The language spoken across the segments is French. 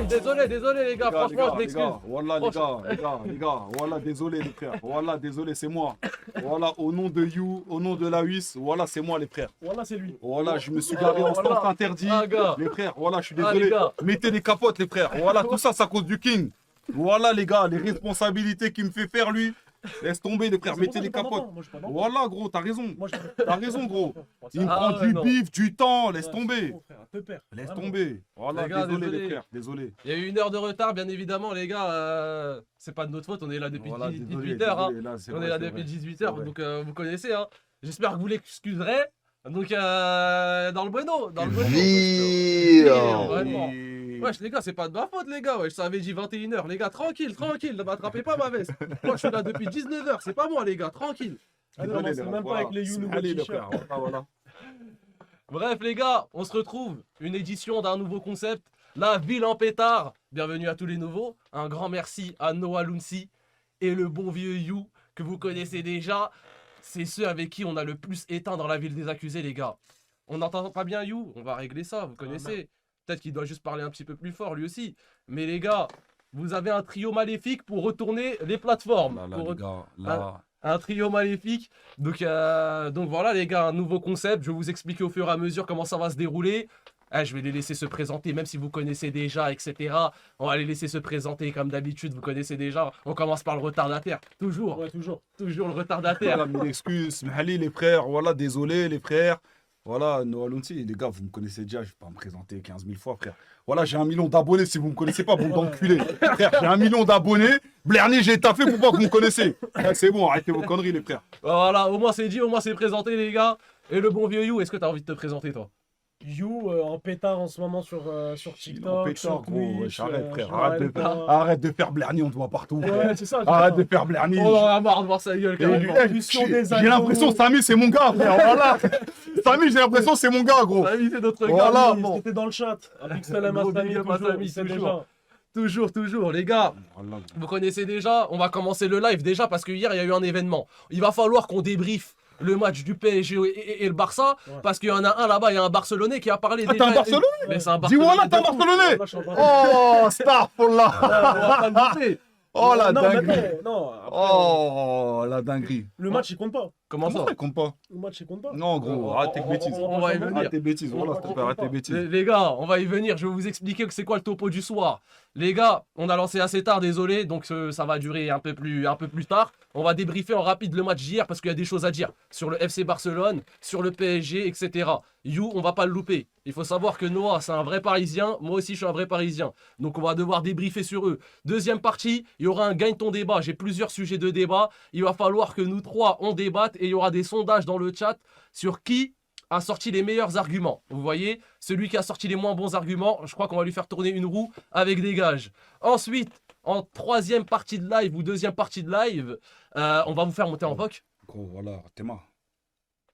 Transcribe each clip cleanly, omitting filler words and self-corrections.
désolé les gars, franchement, je m'excuse. Voilà les gars, voilà, désolé les frères, voilà, désolé, c'est moi. Voilà, au nom de You, au nom de la UIS, voilà, c'est moi les frères. Voilà, c'est lui. Voilà, je me suis garé en stand interdit. Les frères, voilà, je suis désolé. Mettez les capotes les frères, voilà, tout ça, c'est à cause du King. Voilà les gars, les responsabilités qu'il me fait faire lui. Laisse tomber les frères, mettez les capotes. Voilà gros, t'as raison. T'as raison gros. Il me prend du bif, du temps, laisse tomber. Laisse tomber. Voilà, désolé les frères, désolé. Il y a eu 1 heure de retard, bien évidemment les gars. C'est pas de notre faute, on est là depuis 18h. On est là depuis 18h, donc vous connaissez. Hein. J'espère que vous l'excuserez. Donc dans le bueno. Vraiment. Wesh les gars, c'est pas de ma faute les gars, wesh, ça avait dit 21h, les gars, tranquille, ne m'attrapez pas ma veste. Moi je suis là depuis 19h, c'est pas moi les gars, tranquille. C'est même pas avec les You nouveaux t-shirts. Bref les gars, on se retrouve, une édition d'un nouveau concept, la ville en pétard. Bienvenue à tous les nouveaux, un grand merci à Noah Lounsi et le bon vieux You, que vous connaissez déjà. C'est ceux avec qui on a le plus éteint dans la ville des accusés les gars. On n'entend pas bien You, on va régler ça, vous connaissez. Peut-être qu'il doit juste parler un petit peu plus fort lui aussi. Mais les gars, vous avez un trio maléfique pour retourner les plateformes. Les gars, là... Un trio maléfique. Donc voilà les gars, un nouveau concept. Je vais vous expliquer au fur et à mesure comment ça va se dérouler. Je vais les laisser se présenter, même si vous connaissez déjà, etc. On va les laisser se présenter comme d'habitude, vous connaissez déjà. On commence par le retardataire. Toujours. Ouais, toujours. Toujours le retardataire. Voilà, mes excuses, Mahali les frères, voilà, désolé les frères. Voilà, Noah Lounsi, les gars, vous me connaissez déjà, je vais pas me présenter 15 000 fois, frère. Voilà, j'ai 1 million d'abonnés, si vous me connaissez pas, vous d'enculé. Frère, j'ai 1 million d'abonnés, Blerny, j'ai taffé pour pas que vous me connaissez. C'est bon, arrêtez vos conneries, les frères. Voilà, au moins c'est dit, au moins c'est présenté, les gars. Et le bon vieux You, est-ce que t'as envie de te présenter, toi? You en pétard en ce moment sur TikTok. En pétard, sur gros, Twitch, arrête, frère. pas. Arrête de faire Blerny, on te voit partout. Ouais, c'est ça. Arrête de faire Blerny. On en a marre de voir sa gueule, carrément. J'ai l'impression que Samy, c'est mon gars, frère. Voilà. Samy, j'ai l'impression que c'est mon gars, gros. Samy, c'est notre gars. Voilà. C'était dans le chat. Avec Salam à Samy, toujours, les gars. Vous connaissez déjà. On va commencer le live déjà parce que hier, il y a eu un événement. Il va falloir qu'on débriefe le match du PSG et le Barça, parce qu'il y en a un là-bas, il y a un Barcelonais qui a parlé déjà. Ah, t'es un Barcelonais? Mais c'est un Barcelonais. Dis-moi là, t'es un Barcelonais. Oh, Starfallah. Oh la dinguerie. Oh la dinguerie. Le match il compte pas. Comment ça? Il compte pas. Le match il compte pas. Non gros, arrête tes bêtises. On va y venir. Arrête tes bêtises, voilà, s'il te plaît, arrête tes bêtises. Les gars, on va y venir, je vais vous expliquer que c'est quoi le topo du soir. Les gars, on a lancé assez tard, désolé, donc ça va durer un peu plus tard. On va débriefer en rapide le match d'hier parce qu'il y a des choses à dire sur le FC Barcelone, sur le PSG, etc. You, on va pas le louper. Il faut savoir que Noah, c'est un vrai Parisien. Moi aussi, je suis un vrai Parisien. Donc, on va devoir débriefer sur eux. Deuxième partie, il y aura un gagne ton débat. J'ai plusieurs sujets de débat. Il va falloir que nous trois, on débatte. Et il y aura des sondages dans le chat sur qui a sorti les meilleurs arguments. Vous voyez, celui qui a sorti les moins bons arguments, je crois qu'on va lui faire tourner une roue avec des gages. Ensuite, en troisième partie de live ou deuxième partie de live, on va vous faire monter en vogue. Gros, voilà, Théma.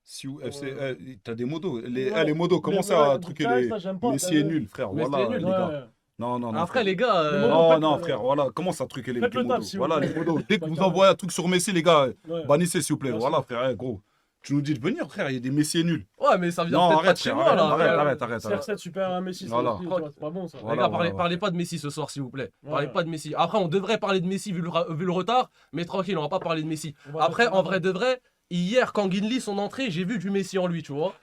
Si FC, t'as des modos. Les modos, commencez à truquer les. Messi est nul, frère. Voilà, les gars. Non. Après, les gars. Non, frère, voilà, commence à truquer les modos. Voilà, les modos. Dès que vous envoyez un truc sur Messi, les gars, bannissez, s'il vous plaît. Voilà, frère, gros. Tu nous dis de venir, frère, il y a des Messi nuls. Ouais, mais ça vient peut-être pas de chez moi, là. Arrête. CR7 super un Messi, c'est pas bon ça. Les gars, parlez pas de Messi ce soir, s'il vous plaît. Parlez pas de Messi. Après, on devrait parler de Messi vu le retard, mais tranquille, on va pas parler de Messi. Après, en vrai de vrai, hier, Kanginli, son entrée, j'ai vu du Messi en lui, tu vois.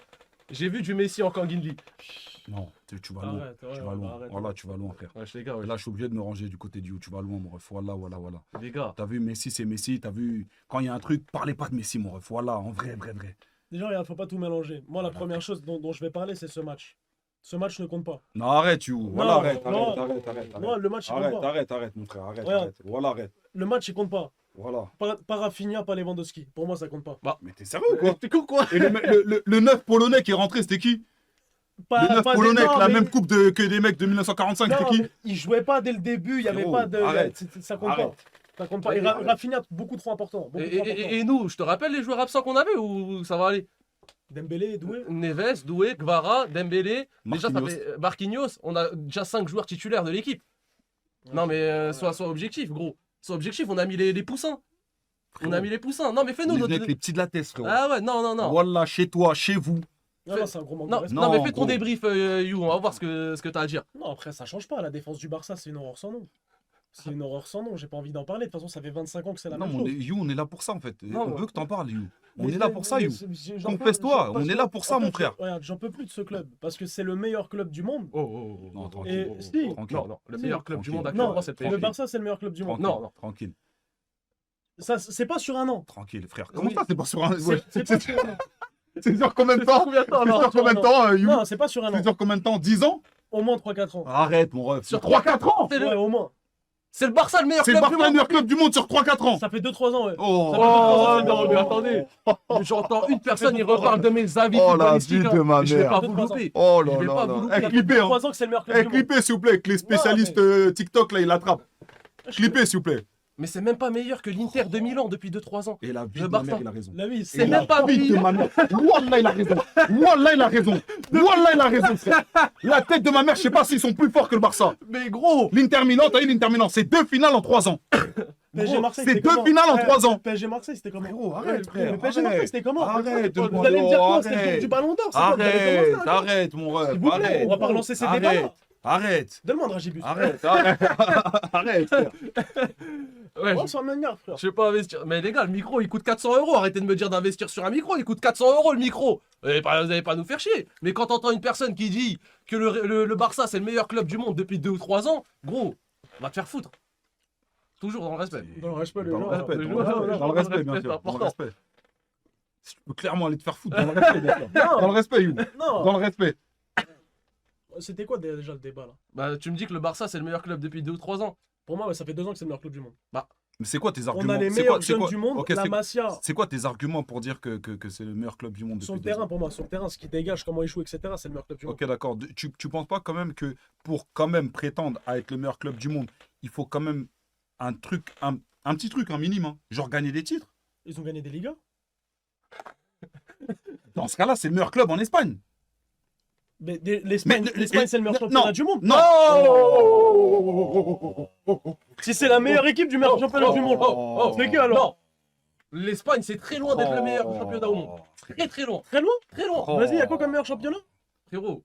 J'ai vu du Messi en Kanginli. Non, tu vas loin. Tu vas loin. Voilà, tu vas loin, frère. Les gars, là, je suis obligé de me ranger du côté du haut. Tu vas loin, mon ref. Voilà. Les gars. T'as vu, Messi, c'est Messi. T'as vu, quand il y a un truc, parlez pas de Messi, mon ref. Voilà, en vrai. Déjà, il ne faut pas tout mélanger. Moi, la première chose dont je vais parler, c'est ce match. Ce match ne compte pas. Non, arrête, you. Voilà, arrête. Non, le match, il compte pas. Arrête, mon frère. Arrête. Voilà, arrête. Le match, il compte pas. Voilà. Pas Rafinha, pas Lewandowski. Pour moi, ça compte pas. Bah, mais t'es sérieux ou quoi? T'es con, quoi? Et le 9 polonais qui est rentré, c'était qui? Le 9 polonais avec la même coupe que des mecs de 1945, c'était qui? Il jouait pas dès le début, il n'y avait pas de. Arrête. Ça compte pas. Ça compte pas. Et Rafinha, beaucoup trop important. Et nous, je te rappelle les joueurs absents qu'on avait ou ça va aller? Dembélé, Doué. Neves, Doué, Kvara, Dembélé. Déjà, ça fait Marquinhos. On a déjà 5 joueurs titulaires de l'équipe. Non, mais sois objectif, gros. Sois objectif, on a mis les poussins. On a mis les poussins. Non, mais fais-nous notre. Avec les petits de la tête, frérot. Ah ouais, non. Voilà, chez toi, chez vous. Non, c'est un gros manque de Non, respect. non, mais fais gros. ton débrief, You, on va voir ce que t'as à dire. Non, après, ça change pas. La défense du Barça, c'est une horreur sans nom. C'est une horreur sans nom. J'ai pas envie d'en parler. De toute façon, ça fait 25 ans que c'est la Non, même mais chose. You, on est là pour ça en fait. Non, On ouais. veut que t'en parles, You. On Mais est là pour ça, You. j'en peux- Confesse-toi, j'en- on est là pour ça, en fait, mon frère. Regarde, j'en peux plus de ce club. Parce que c'est le meilleur club du monde. Non, Et tranquille. si. Tranquille. Non, non, le Si. meilleur club du monde Tranquille. actuellement, Non, c'est le le PSG. Barça, c'est le meilleur club du monde. Tranquille. Non, non. Tranquille. Ça, c'est pas sur un an. Tranquille, frère. Comment Oui. ça, c'est pas sur un. C'est pas sur un an. C'est sur combien de temps? Combien de temps, C'est alors sur combien de temps, You? Non, c'est pas sur un C'est an. sur combien de temps? 10 ans? Au moins 3-4 ans. Arrête, mon ref. Sur Sur 3-4 ans? C'est Ouais, le, au moins. c'est le Barça le meilleur C'est le club du Barça, le monde. meilleur club du monde sur 3-4 ans. Ça fait 2-3 ans, ouais. Oh, Ça fait 2-3 ans, non, mais attendez. J'entends une personne, il reparle de mes avis Oh, la footballistiques. vie de ma Je vais mère. pas vous louper. Oh Je là vais là pas là. vous louper. Eh, Ça fait clippez, hein. 2-3 ans que c'est le meilleur club Eh, du monde. clippez, s'il vous plaît, que les spécialistes TikTok, là, ils l'attrapent. Clippez, s'il vous plaît. Mais c'est même pas meilleur que l'Inter de Milan depuis 2-3 ans. Et la vie Le de ma Barça. mère, il a raison. La vie, C'est même pas vie de meilleur. ma mère. Wallah, il a raison. Wallah, il a raison. Wallah, il a raison, frère. La tête de ma mère, je sais pas s'ils sont plus forts que le Barça. Mais gros, L'Inter Milan, t'as vu l'Inter Milan, c'est 2 finales en 3 ans. PSG Marseille, c'est c'était 2 comment finales en Ouais, 3 ans. PSG Marseille, c'était comment Frérot, arrête, frère. Mais PSG Marseille, c'était comment Arrête de Vous demander- allez me dire quoi oh, C'est le jour arrête. du ballon d'or c'est quoi Vous allez Arrête, commencer, là arrête, mon ref. S'il vous plaît, Arrête. on va pas relancer ces débats-là. Arrête. Arrête. Donne-moi un Dragibus. Arrête, arrête. Arrête, frère. ouais, Oh, ça m'énerve, frère. je sais pas investir. Mais les gars, le micro il coûte 400 €. Arrêtez de me dire d'investir sur un micro, il coûte 400 € le micro. Vous allez pas nous faire chier. Mais quand t'entends une personne qui dit que le Barça c'est le meilleur club du monde depuis 2 ou 3 ans, gros, va te faire foutre. Toujours dans le respect. Dans le respect, Dans le respect, le dans le respect, dans le respect, bien c'est sûr. Dans le important. respect. Je peux clairement aller te faire foutre. Dans le respect, bien sûr. Dans le respect, You. Non, Dans le respect. c'était quoi déjà le débat là Bah, tu me dis que le Barça c'est le meilleur club depuis 2 ou 3 ans. Pour moi, ouais, ça fait 2 ans que c'est le meilleur club du monde. Mais c'est quoi tes On arguments? a les C'est quoi- meilleurs c'est jeunes quoi- du monde, Ok, la c'est- Masia. C'est quoi tes arguments pour dire que c'est le meilleur club du monde Sur depuis le 2 terrain, ans? pour moi, sur le terrain, ce qui dégage, comment il joue, etc., c'est le meilleur club du monde. Ok, d'accord. Tu penses pas quand même que pour quand même prétendre à être le meilleur club du monde, il faut quand même un truc, un petit truc, un minimum, hein, genre gagner des titres? Ils ont gagné des Ligas. Dans ce cas-là, c'est le meilleur club en Espagne. Mais l'Espagne, Mais- l'Espagne, c'est le meilleur non, championnat du monde. Non. Si c'est la meilleure équipe du meilleur championnat du monde. C'est qui alors? Non. L'Espagne c'est très loin d'être le meilleur championnat au monde. Très très loin. Très loin. Très loin. Oh. Vas-y, y'a quoi comme meilleur championnat? Frérot.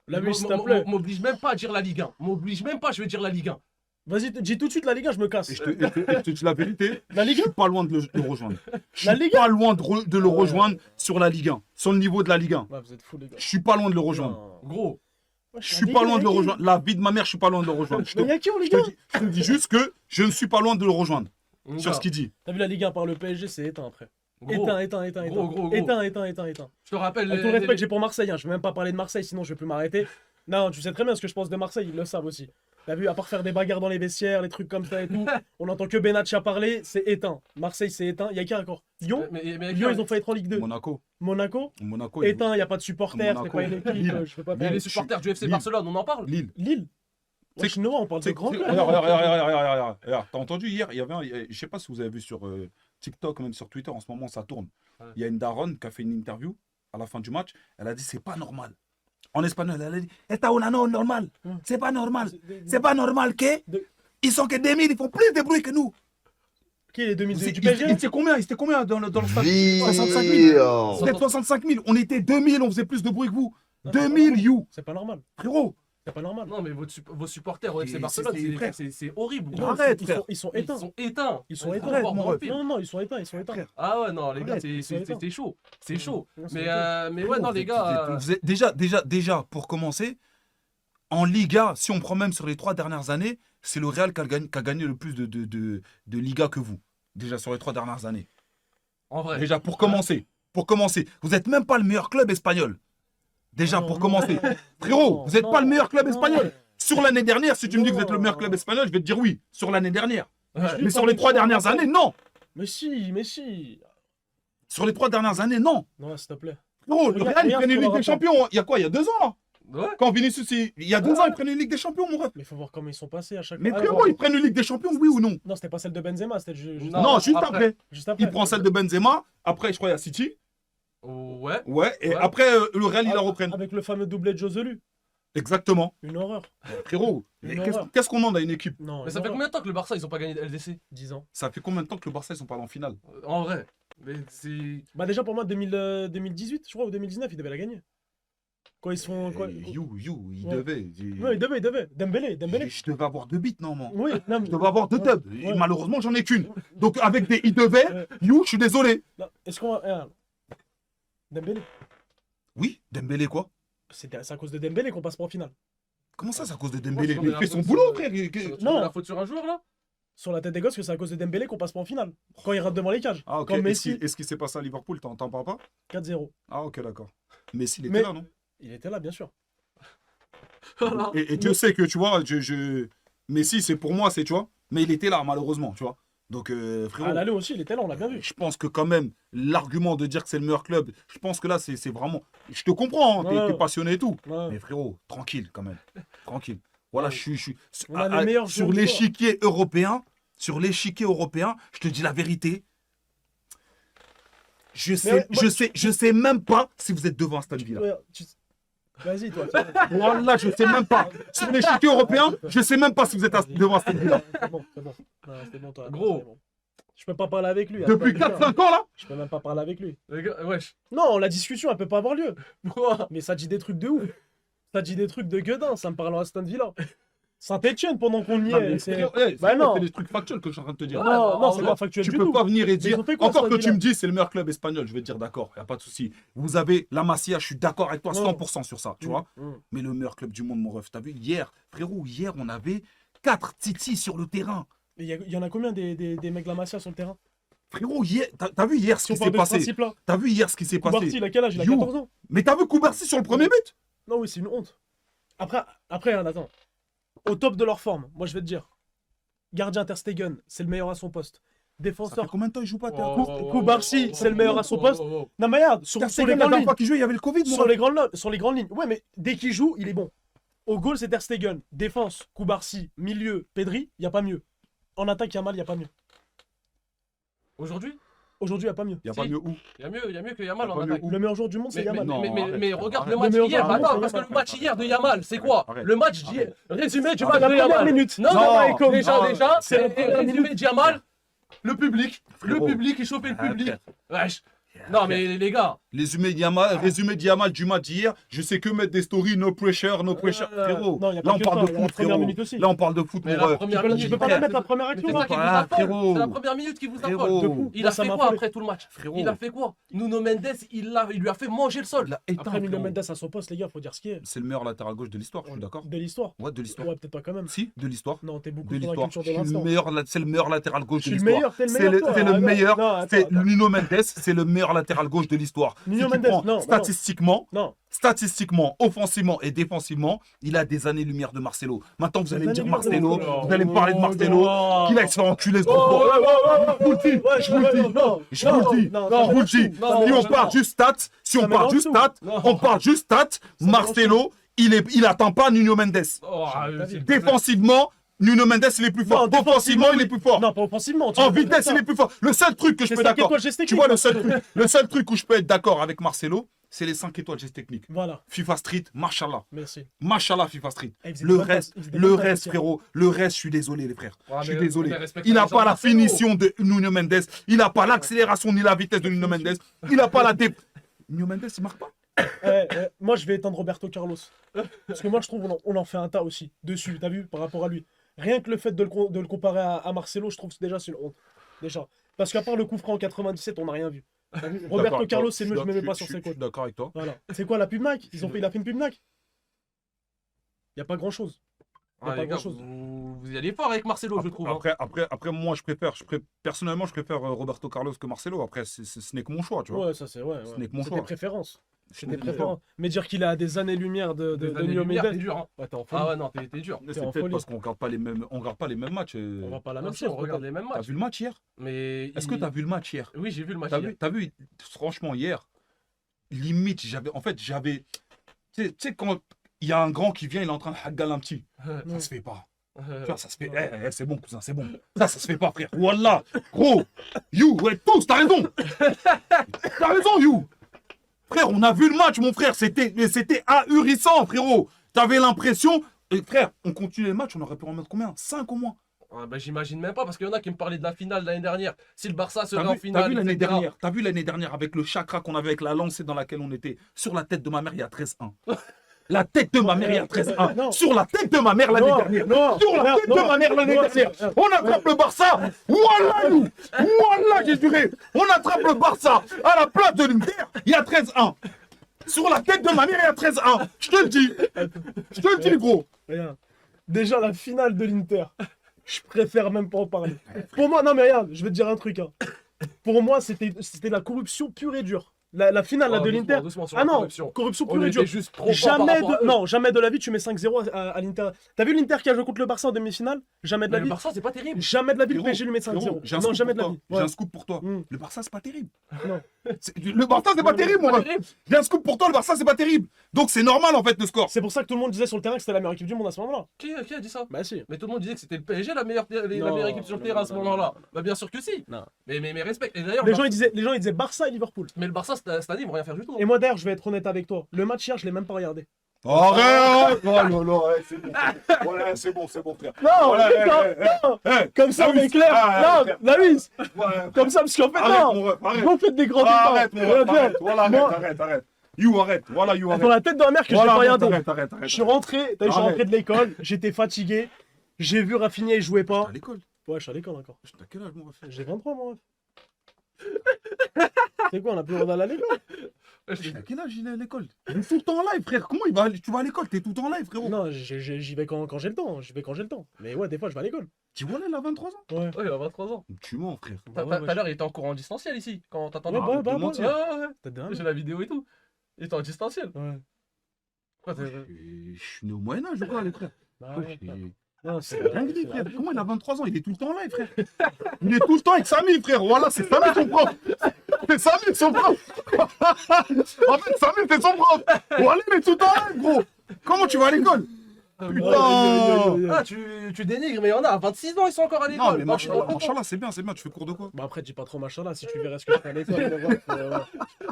La vie, s'il te plaît. M'oblige même pas à dire la Ligue 1. M'oblige même pas, je vais dire la Ligue 1. Vas-y, dis tout de suite la Ligue 1, je me casse. Et je te dis la vérité, La Ligue je 1 suis pas loin de le rejoindre. Je La suis Ligue pas loin de le rejoindre sur la Ligue 1, sur le niveau de la Ligue 1. Ouais, vous êtes fous, les gars. Je suis pas loin de le rejoindre. Non. Gros. Ouais, Je suis pas loin de le rejoindre. La vie de ma mère, je suis pas loin de le rejoindre. Mais y'a qui en Je Ligue 1? je te dis juste que je ne suis pas loin de le rejoindre Mon sur gars, ce qu'il dit. T'as vu la Ligue 1 par le PSG, c'est éteint après. gros, Éteint. Gros. Éteint. Je te rappelle. Avec tout le respect que j'ai pour Marseille, hein, je vais même pas parler de Marseille, sinon je vais plus m'arrêter. Non, tu sais très bien ce que je pense de Marseille, ils le savent aussi. T'as vu, à part faire des bagarres dans les vestiaires, les trucs comme ça et tout, on entend que Benatcha parler, c'est éteint. Marseille, c'est éteint. Y'a qui encore? Lyon? Mais Lyon, ils ont failli être en Ligue 2. Monaco. Monaco? Monaco. ils- Éteint, y a pas de supporters, c'est Monaco. pas une équipe, Lille. je peux pas Mais parler. les supporters du FC Lille. Barcelone, on en parle. Lille. Lille? C'est- Wesh, Noah, on parle de grand club. Regarde. T'as entendu hier, il y avait je sais pas si vous avez vu sur TikTok, même sur Twitter, en ce moment ça tourne. Ouais. Il y a une daronne qui a fait une interview à la fin du match. Elle a dit c'est pas normal. En espagnol, elle a dit Esta una no normal. C'est pas normal. C'est pas normal que De- ils sont que 2000, ils font plus de bruit que nous. Qui est les 2000 Ils du PSG? étaient combien dans le stade? 65 000. Peut-être 65 000. On était 2000, on faisait plus de bruit que vous. Non, c'est pas 2000, normal. you. C'est pas normal. Frérot. C'est pas normal. Non, mais vos supporters au FC C'est- Barcelone, c'est- frère. c'est horrible. Non, Arrête, ils frère. sont Ils éteints. sont éteints. Ils sont Ils éteints. fort mon dans le ref. film. Non, ils sont éteints. Frère. Ah ouais, non, les gars, Arrête, c'est ils sont éteints. chaud. C'est chaud. Non, c'est Mais, éteints. mais ouais, non, les gars. Vous êtes- déjà, pour commencer, en Liga, si on prend même sur les 3 dernières années, c'est le Real qui a gagné le plus de Liga que vous. Déjà sur les 3 dernières années. En vrai. Déjà, pour commencer. Vous n'êtes même pas le meilleur club espagnol. Déjà, Non, pour non, commencer. non, Frérot, non, vous n'êtes non, pas le meilleur club non. espagnol. Sur l'année dernière, si tu me dis que vous êtes le meilleur Non. club espagnol, je vais te dire oui. Sur l'année dernière. Ouais. Mais sur les 3 dernières années, non. Mais si. Sur les 3 dernières années, non. Non, s'il te plaît. Frérot, le Regarde- Real, il regarde prenait une sur Ligue le des Champions. Il y a quoi? Il y a 2 ans, là. Ouais. Quand Vinicius, il y a 2 ans, ils prennent une Ligue des Champions, mon ref. Mais faut voir comment ils sont passés à chaque Mais fois. frérot, ils prennent une Ligue des Champions, oui ou non? Non, c'était pas celle de Benzema, c'était juste Non, Non, juste après. après. juste après. Il prend celle de Benzema. Après, je crois, il y a City. Ouais. Ouais. Et Ouais. après, le Real, il la Ah, reprenne. Avec le fameux doublé de Joselu. Exactement. Une horreur. Frérot, Une qu'est-ce horreur. qu'est-ce qu'on demande à une équipe? Non, Mais une ça fait horreur. combien de temps que le Barça, ils ont pas gagné de LDC 10 ans. Ça fait combien de temps que le Barça, ils sont pas en finale? En vrai. Mais c'est. Bah déjà pour moi 2018, je crois, ou 2019, ils devaient la gagner. Quand ils se font. Il Ouais. devait. Ouais, il devait. Dembélé. Je devais avoir 2 bits, non, moi. Oui, non, mais- Je devais avoir 2 Ouais. dubs. Et Ouais. malheureusement, j'en ai qu'une. Donc, avec des il devait, Ouais. je suis désolé. Non, est-ce qu'on va. Dembélé. Oui, Dembélé, quoi? C'est à cause de Dembélé qu'on passe pas en finale. Comment ça, c'est à cause de Dembélé? Moi, Mais je il fait son trouve boulot, que frère. Tu Non. mets la faute sur un joueur là? Sur la tête des gosses, que c'est à cause de Dembélé qu'on passe pas en finale. Quand il rate devant les cages. Ah, ok. Quand Messi, Est-ce qu'il s'est passé à Liverpool? T'en parles pas? 4-0. Ah, ok, d'accord. Messi, il était Mais- là, non? Il était là, bien sûr. Voilà. Et Dieu sait que, tu vois, Messi, c'est pour moi, tu vois. Mais il était là, malheureusement, tu vois. Donc, frérot. À l'aller aussi, il était là, on l'a bien vu. Je pense que quand même, l'argument de dire que c'est le meilleur club, je pense que là, c'est vraiment... Je te comprends, hein, Ouais. t'es passionné et tout. Ouais. Mais frérot, tranquille quand même. Tranquille. Voilà, Ouais. je suis... On a les meilleurs sur joueurs. l'échiquier européen, je te dis la vérité. Je sais même pas si vous êtes devant Aston Villa. Ouais, Vas-y, toi. Voilà, je sais même pas. Sur l'échiquier européen, je sais même pas si vous êtes devant Aston Villa. C'est bon, c'est bon. Non, c'est bon, toi. Gros. c'est bon. Je peux pas parler avec lui. Depuis attends, 4-5 ans, là. Je peux même pas parler avec lui. Les gars, wesh. Non, la discussion, elle peut pas avoir lieu. Pourquoi? Mais ça dit des trucs de ouf. Ça dit des trucs de gueudin, ça me parle en Aston Villa. Saint-Etienne, pendant qu'on y Non, est. mais c'est- frérot, Bah non. c'est des trucs factuels que je suis en train de te dire. Non, Ouais, non, c'est bah, pas factuel Tu du peux tout. pas venir et ils dire, ont fait quoi, encore Aston que tu Villa me dis c'est le meilleur club espagnol, je vais te dire d'accord, y a pas de souci. Vous avez la Masia, je suis d'accord avec toi 100% sur ça, tu vois. Mais le meilleur club du monde, mon ref, t'as vu hier, frérot, hier on avait 4 titis sur le terrain. Il y en a combien des mecs de la Masia sur le terrain? Frérot, hier, t'as vu hier ce Si on qui s'est parle de ce passé? principe-là. T'as vu hier ce qui s'est passé? Koubarsi, il a quel âge? Il a You. 14 ans. Mais t'as vu Koubarsi sur le premier but? Non, oui, c'est une honte. Après, hein, attends. Au top de leur forme, moi je vais te dire. Gardien Ter Stegen, c'est le meilleur à son poste. Ça fait Défenseur. combien de temps il joue pas Ter Koubarsi, c'est le meilleur à son poste. Non, mais regarde, sur les Stegen, la grandes dernière lignes. fois qu'il jouait, il y avait le Covid, mon Sur ref. les grandes lignes. Ouais, mais dès qu'il joue, il est bon. Au goal, c'est Ter Stegen. Défense, Koubarsi. Milieu, Pedri, il n'y a pas mieux. En attaque, Yamal, il n'y a pas mieux. Aujourd'hui, Aujourd'hui, il n'y a pas mieux. Y a pas Si. mieux où? il y a mieux que Yamal Y a en pas mieux attaque. où? Le meilleur joueur du monde, c'est Mais, Yamal. non, mais arrête, regarde arrête. le match Le meilleur hier. joueur du Attends, monde, parce que c'est le match hier de Yamal, c'est quoi? Arrête. Le match d'hier. Résumé du Arrête. match de La première Yamal. minute. Non, Non, non, déjà, non, c'est la c'est première résumé de Yamal. Le public. Le Frérot. public, il chauffait le Arrête, public. frère. Wesh. Non, mais les gars. Résumé Diamal du match d'hier, je sais que mettre des stories, no pressure, frérot. non, y a pas Là, on que parle ça, de y a la foot, première frérot. minute aussi. Là, on parle de foot, Mais mon la ref. première Tu minute. peux pas la mettre la première Mais action, c'est ça là. qui vous Voilà, affole. frérot. C'est la première minute qui vous affole. Frérot. Il Moi, a ça fait m'a quoi affolé. après tout le match? Frérot. Il a fait quoi? Nuno Mendes, il lui a fait manger le sol. Il a éteint, Après, Nuno frérot. Mendes à son poste, les gars, faut dire ce qui est. C'est le meilleur latéral gauche de l'histoire, je suis d'accord. De l'histoire. Ouais, de l'histoire. Ouais, peut-être pas quand même. Si, de l'histoire. Non, t'es beaucoup De sur la l'histoire. culture de C'est l'instant. le meilleur latéral gauche Je de suis le l'histoire. meilleur, t'es le C'est meilleur. toi. le Ah, non, meilleur. non, attends, C'est attends. Nuno Mendes, c'est le meilleur latéral gauche de l'histoire. Nuno Si tu Mendes, prends non, statistiquement, offensivement et défensivement, il a des années-lumière de Marcelo. Maintenant, vous allez me dire années-lumière de Marcelo, Marcelo. vous allez me parler de Marcelo, Oh, qu'il aille se faire enculer ce Oh, gros. ouais, Je vous le dis, Ouais, je vous le dis. non, Je vous le dis, non, je vous le dis. non, Si non, on non, parle non. juste stats, si on Ça met parle en juste dessous. stats, Non. on parle juste stats, met en Marcelo, il attend pas Nuno Mendes. Oh, c'est- Défensivement, Nuno Mendes, il est plus fort. Non, Offensivement, il est plus fort. Non, pas offensivement. En vitesse, il est plus fort. Le seul truc que je C'est peux 5 d'accord. étoiles geste Tu technique. vois, le seul truc où je peux être d'accord avec Marcelo, c'est les 5 étoiles geste technique. Voilà, FIFA Street, Mashallah. merci. Mashallah, FIFA Street. Eh, il faisait Le des reste, passes, il faisait des le passes reste, aussi. frérot, le reste, je suis désolé, les frères. Ouais, Je suis mais- désolé. mais respecte Il n'a les gens pas la Marcelo. finition de Nuno Mendes. Il n'a pas l'accélération ni la vitesse de Nuno Mendes. Il n'a pas la dé. Nuno Mendes, il marque pas. Moi, je vais éteindre Roberto Carlos. Parce que moi, je trouve on en fait un tas aussi dessus, t'as vu, par rapport à lui. Rien que le fait de le comparer à Marcelo, je trouve que déjà c'est une honte. Déjà. Parce qu'à part le coup franc en 97, on n'a rien vu. T'as vu Roberto Carlos, c'est mieux, je ne me mets pas sur ses Je suis côtes. d'accord avec toi. Voilà. C'est quoi la pub Nike Il a fait une pub Nike. Il n'y a pas grand chose. Y a Ah, pas les gars, grand-chose. vous y allez fort avec Marcelo, je trouve. hein. Après, moi, personnellement, je préfère Roberto Carlos que Marcelo. Après, ce n'est que mon choix, tu vois. Ouais, ça c'est ouais. Ce n'est que mon C'est choix. des préférences. Ce C'est n'est des que mon choix. préférences. Mais dire qu'il a des années-lumière de Des années Nuno lumière, t'es Mendes. dur. Hein. Ouais, t'es en folie. Ah ouais, non, t'es dur. Mais T'es c'est en peut-être folie. parce qu'on regarde pas les mêmes matchs. On va pas la Même même si chose. on regarde les mêmes T'as matchs. vu le match hier? Mais Est-ce que t'as vu le match hier? Oui, j'ai vu le match. T'as hier. vu, franchement, hier, limite, j'avais. Tu sais, quand il y a un grand qui vient, il est en train de haggal un petit. Ça se fait pas. Tu vois, ça se fait. C'est bon, cousin, c'est bon. Ça se fait pas, frère. Wallah, gros. You, ouais, tous, t'as raison. T'as raison, You. Frère, on a vu le match, mon frère. C'était ahurissant, frérot. T'avais l'impression. Et frère, on continue le match, on aurait pu en mettre combien? 5 au moins. Ah, bah, j'imagine même pas, parce qu'il y en a qui me parlaient de la finale de l'année dernière. Si le Barça serait T'as en vu, finale. t'as vu l'année dernière avec le chakra qu'on avait avec la lancée dans laquelle on était. Sur la tête de ma mère, il y a 13-1. La tête de ma mère, il y a 13-1. Non. Sur la tête de ma mère l'année dernière. Sur la tête de ma mère l'année dernière. On attrape le Barça. Voilà nous. Voilà, j'ai juré. On attrape le Barça à la place de l'Inter. Il y a 13-1. Sur la tête de ma mère, il y a 13-1. Je te le dis. Je te le dis, gros. Regarde. Déjà, la finale de l'Inter, je préfère même pas en parler. Pour moi, non mais regarde, je vais te dire un truc. Hein. Pour moi, c'était la corruption pure et dure. La finale là, de l'Inter. Ah non, corruption pure et dure. Juste trop Jamais de la vie tu mets 5-0 à l'Inter. T'as vu l'Inter qui a joué contre le Barça en demi-finale? Jamais de la vie. Le Barça, c'est pas terrible. Jamais de la vie le Frérot, PSG lui met 5-0. J'ai un Non, scoop jamais pour de la toi. vie. J'ai Ouais. un scoop pour toi. Mm. Le Barça, c'est pas terrible. Non. Le Barça, c'est pas terrible, mon ref. J'ai un scoop pour toi. Le Barça, c'est pas terrible. Donc, c'est normal, en fait, le score. C'est pour ça que tout le monde disait sur le terrain que c'était la meilleure équipe du monde à ce moment-là. Qui a dit ça? Bah si. Mais tout le monde disait que c'était le PSG la meilleure Non, équipe sur le non, terrain à ce non, moment-là. non, non. Bah bien sûr que si. Non. Mais respect. Et d'ailleurs, Les gens ils disaient Barça et Liverpool. mais le Barça cette année ils vont rien faire du tout. Et moi d'ailleurs, je vais être honnête avec toi. Le match hier, je l'ai même pas regardé. Arrête. Oh là là, ouais, c'est bon. Voilà, c'est bon, frère. Non, Voilà, non, Eh, comme ça on Lavis. est clair. Ah, Non, Lavis, ouais. comme ça parce qu'en fait Arrête, non. mon ref, arrête. Vous faites des grands Arrête, débats. mon ref, Regarde, arrête. Voilà, moi, arrête. You, arrête. Voilà, you, dans arrête. la tête de ma mère que je l'ai Voilà, pas regardé. arrête. Je suis rentré, je suis Arrête. rentré de l'école, j'étais fatigué. J'ai vu Rafinha, il jouait T'es pas. à l'école. Ouais, je suis à l'école encore. T'as quel âge, mon ref? J'ai 23 moi. C'est quoi, on a plus le droit d'aller à l'école? T'as quel âge il est à l'école? Il est tout le temps en live, frère. Comment tu vas à l'école? T'es tout le temps en live, frérot. Non, j'y vais quand j'ai le temps. J'y vais quand j'ai le temps. Mais ouais, des fois je vais à l'école. Tu vois là, il a 23 ans. Ouais. Ouais, il a 23 ans. Tu mens, frère. Tout à l'heure il était en cours en distanciel ici quand t'attendais. Ouais, bah, mentir. Ouais. T'as des J'ai la vidéo et tout. Il était en distanciel. Ouais. Pourquoi Je suis né au Moyen-Âge ou quoi, les frères? Bah, Ouais, ouais. Non, C'est dinguerie, frère. Comment il a 23 ans? Il est tout le temps en live, frère. Il est tout le temps avec Samy, frère. Voilà, c'est Samy son prof. C'est Samy son prof. En fait, Samy, c'est son prof. Voilà, il est tout le temps en live, gros. Comment tu vas à l'école? Putain. Ah, tu dénigres, mais il y en a à 26 ans, ils sont encore à Non, l'école. mais machallah, c'est bien. Tu fais cours de quoi? Bah après, dis pas trop machin là, si tu verrais ce que je fais à l'école.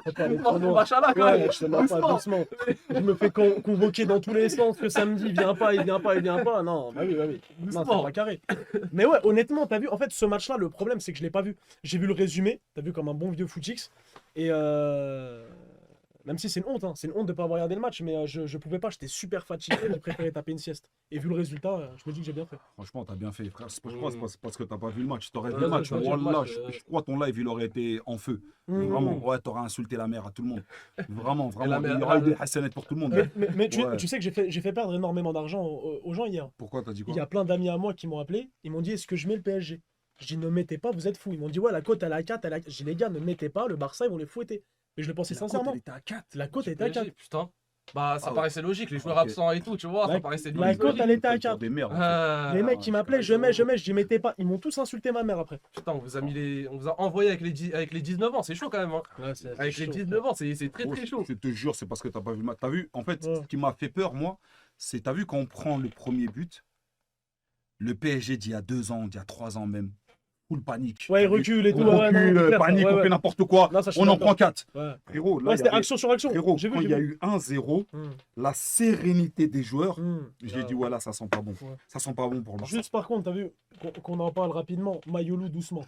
Faut pas aller trop loin. Machallah, quand Ouais, même. je te mens pas doucement. Je me fais convoquer dans tous les sens que samedi, il vient pas. Non, bah oui. Non, c'est Doucement. pas carré. Mais ouais, honnêtement, t'as vu, en fait, ce match-là, le problème, c'est que je l'ai pas vu. J'ai vu le résumé, t'as vu comme un bon vieux footix. Et même si c'est une honte, hein, c'est une honte de pas avoir regardé le match, mais je pouvais pas, j'étais super fatigué, j'ai préféré taper une sieste. Et vu le résultat, je me dis que j'ai bien fait. Franchement, t'as bien fait, frère. Je crois que c'est parce que t'as pas vu le match. T'aurais vu Ouais, le match. j'ai pas vu le Wallah, match, je crois ton live, il aurait été en feu. Vraiment, ouais, t'aurais insulté la mère à tout le monde. Vraiment. la mère, Il y aura eu des hassanettes pour tout le monde. Mais Ouais. tu sais que j'ai fait perdre énormément d'argent aux gens hier. Pourquoi t'as dit quoi? Il y a plein d'amis à moi qui m'ont appelé, ils m'ont dit est-ce que je mets le PSG? Je dis ne mettez pas, vous êtes fous. Ils m'ont dit ouais, la cote elle est à 4, J'ai dit les gars, ne mettez pas, le Barça ils vont les fouetter. Mais je le pensais sincèrement. Elle était à 4. La cote était à 4. Putain. Bah, ça Ah ouais. paraissait logique, les joueurs Ok. absents et tout, tu vois, La- ça paraissait la logique. cote, elle était à 4. Des merdes. Les mecs qui m'appelaient, je mets, je dis mettez pas. Ils m'ont tous insulté ma mère après. Putain, on vous a envoyé avec les 19 ans, c'est chaud quand même. Hein. Avec les 19 ans, c'est très très chaud. Je te jure, c'est parce que t'as pas vu le match. T'as vu, en fait, Ouais. ce qui m'a fait peur, moi, c'est, t'as vu, quand on prend le premier but, le PSG d'il y a 2 ans, d'il y a 3 ans même, full panique. Ouais, ils T'as vu reculent et tout. On ouais, recule, non, c'est clair, panique, ouais, on ouais. fait n'importe quoi. Non, ça, je suis On en d'accord. prend 4. Ouais. Frérot, là, Ouais, il y c'était avait- action sur action. frérot, J'ai vu, quand j'ai il y a vu. eu 1-0, Hmm. la sérénité des joueurs, j'ai Ah, dit, voilà, ça sent pas bon. Ouais. Ça sent pas bon pour le Barça. Juste par contre, t'as vu qu'on en parle rapidement. Mayoulou doucement.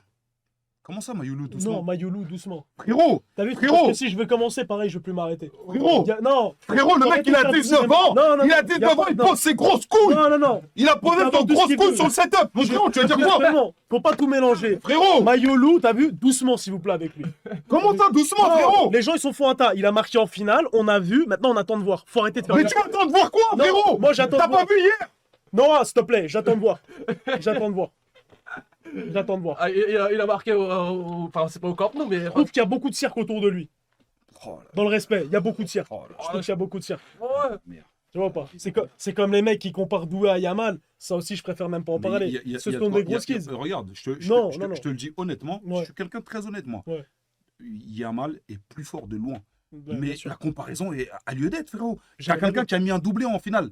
Comment ça, Mayoulou, Non, doucement? Mayoulou doucement. Frérot, T'as vu, Frérot. parce que si je veux commencer, pareil, je veux plus m'arrêter. Frérot. Non, frérot, le mec, il a 19 ans. Non, non, Il a non, 19 ans, il non. pose ses grosses couilles. Non. Il a posé Il peut son avoir tout ce grosse qu'il couille veut. sur le setup. Mon frérot, tu veux dire quoi? Justement, faut pas tout mélanger. Frérot, Mayoulou, t'as vu, doucement s'il vous plaît avec lui. comment ça, doucement, Non, frérot? les gens ils sont fous un tas. Il a marqué en finale, on a vu, maintenant on attend de voir. Faut arrêter de faire Mais des- tu attends de voir quoi, Non, frérot? moi, j'attends T'as de pas voir. vu hier? Non, s'il te plaît, j'attends de voir. J'attends de voir. J'attends de voir. Ah, il a marqué enfin, c'est pas au Camp Nou, mais. Je trouve qu'il y a beaucoup de cirque autour de lui. Oh là Dans le respect, il y a beaucoup de cirque. oh là. Je trouve qu'il y a beaucoup de cirque. Ouais. Merde. Tu vois pas? C'est comme les mecs qui comparent Doué à Yamal. Ça aussi, je préfère même pas en Mais parler. il y a- Ce il y a sont trois- des grosses il y a- kids. Regarde, Non. je te le dis honnêtement, Ouais. je suis quelqu'un de très honnête, moi. Ouais. Yamal est plus fort de loin. Ouais, Mais bien sûr. la comparaison est à lieu d'être, frérot. J'ai J'avais quelqu'un vu. qui a mis un doublé en finale.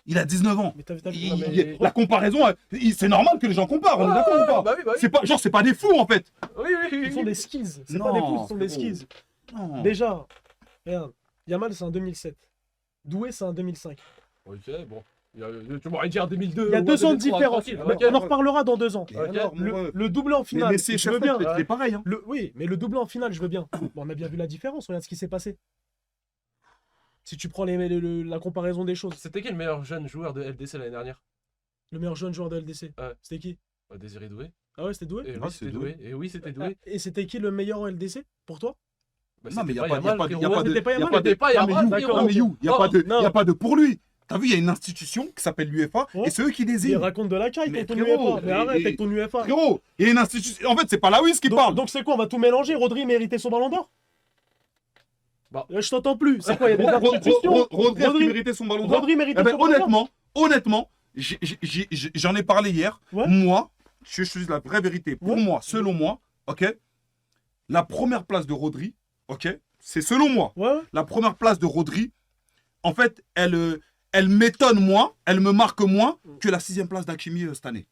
Il a 19 ans. Mais t'as vu, Il- non, mais- il- La comparaison, c'est normal que les gens comparent, on est d'accord ou pas? Bah oui. C'est pas, genre, c'est pas des fous en fait. Oui. Ils sont des skills. C'est Non, pas des fous, ce sont des frérot. skills. Non. Déjà, regarde, Yamal c'est un 2007. Doué c'est un 2005. Ok, bon. Tu m'aurais dit en 2002. Il y a ou en 2 ans de 2003, différence. tranquille, Mais ok. on en reparlera dans 2 ans. Et alors, mon ref. Le doublé en finale, Mais c'est je veux bien. c'est pareil. Hein. Oui, mais le doublé en finale, je veux bien. Bon, on a bien vu la différence, regarde ce qui s'est passé. Si tu prends la comparaison des choses. C'était qui le meilleur jeune joueur de LDC l'année dernière? Le meilleur jeune joueur de LDC, Ouais. c'était qui? Désiré Doué. Ah ouais, c'était Doué? Et Ah, oui, c'est c'était Doué. Doué. Et oui, c'était Doué. Et c'était qui le meilleur en LDC pour toi? Bah, Non, mais il c'était n'y a pas Yamal, de. frérot. Y a pas de. C'était pas y a Yamal, pas de- c'était pas Non, mais Yamal, You, frérot. non, mais You, il n'y a Oh, pas de. non. Y a pas de pour lui. T'as vu, il y a une institution qui s'appelle l'UEFA Oh. et c'est eux qui Il désignent. raconte de la caille, Mais ton frérot, UFA. Mais arrête avec ton UFA. Frérot, il y a une institution. En fait, c'est pas la WIS qui parle. Donc c'est quoi? On va tout mélanger. Rodri méritait son ballon d'or? Bah. Je t'entends plus. C'est quoi? Il y a des institutions. Rodri a mérité son ballon d'or. Rodri méritait Eh ben, son ballon d'or. honnêtement, j'en ai parlé hier. Ouais. Moi, je suis la vraie vérité. Pour Ouais. moi, selon moi, ok, la première place de Rodri, ok, c'est selon moi. Ouais. La première place de Rodri, en fait, elle m'étonne moins, elle me marque moins que la 6e place d'Hakimi cette année.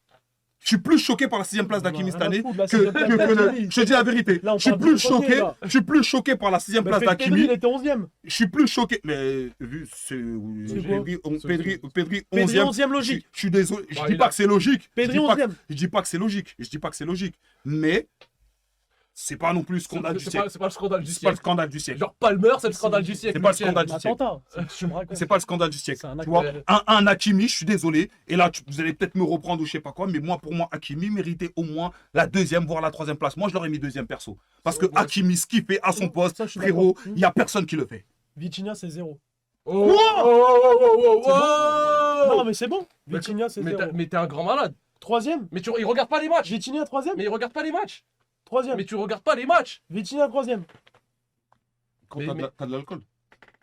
Je suis plus choqué par la 6e place d'Hakimi cette année Je je te dis la vérité. Là, on Je suis parle plus de côté, choqué. là. Je suis plus choqué par la 6e place Pedri, d'Hakimi. il était 11ème. Je suis plus choqué. Mais vu, C'est Pedri, Pedri Pedri 11e. 11ème logique. Je suis désolé. Je Bah, dis il pas a- que c'est logique. Pedri Je dis pas que- 11ème. Je dis pas que c'est logique. Je dis pas que c'est logique. Mais c'est pas non plus le scandale du siècle. C'est pas le scandale du C'est pas le siècle. scandale du siècle. Genre Palmer, c'est le scandale du siècle. C'est pas le Michel. scandale du Un siècle. attentat. Tu me racontes. C'est pas le scandale du siècle. C'est un Tu acte. vois, un Hakimi, je suis désolé. Et là, vous allez peut-être me reprendre ou je sais pas quoi. Mais moi, pour moi, Hakimi méritait au moins la 2e, voire la 3e place. Moi, je l'aurais mis 2e perso. Parce que Ouais. Hakimi, ce qu'il fait à son poste, Ça, je suis frérot, d'accord. il y a personne qui le fait. Vitinha, c'est 0. Oh, oh, C'est oh, Non, mais c'est bon. Vitinha, c'est Mais 0. t'es un grand malade. 3ème. Mais il regarde pas les matchs. Vitinha, 3ème. Mais il regarde pas les matchs. 3ème. Mais tu regardes pas les matchs. Vitinha, 3ème. Quand Mais- t'as de l'alcool.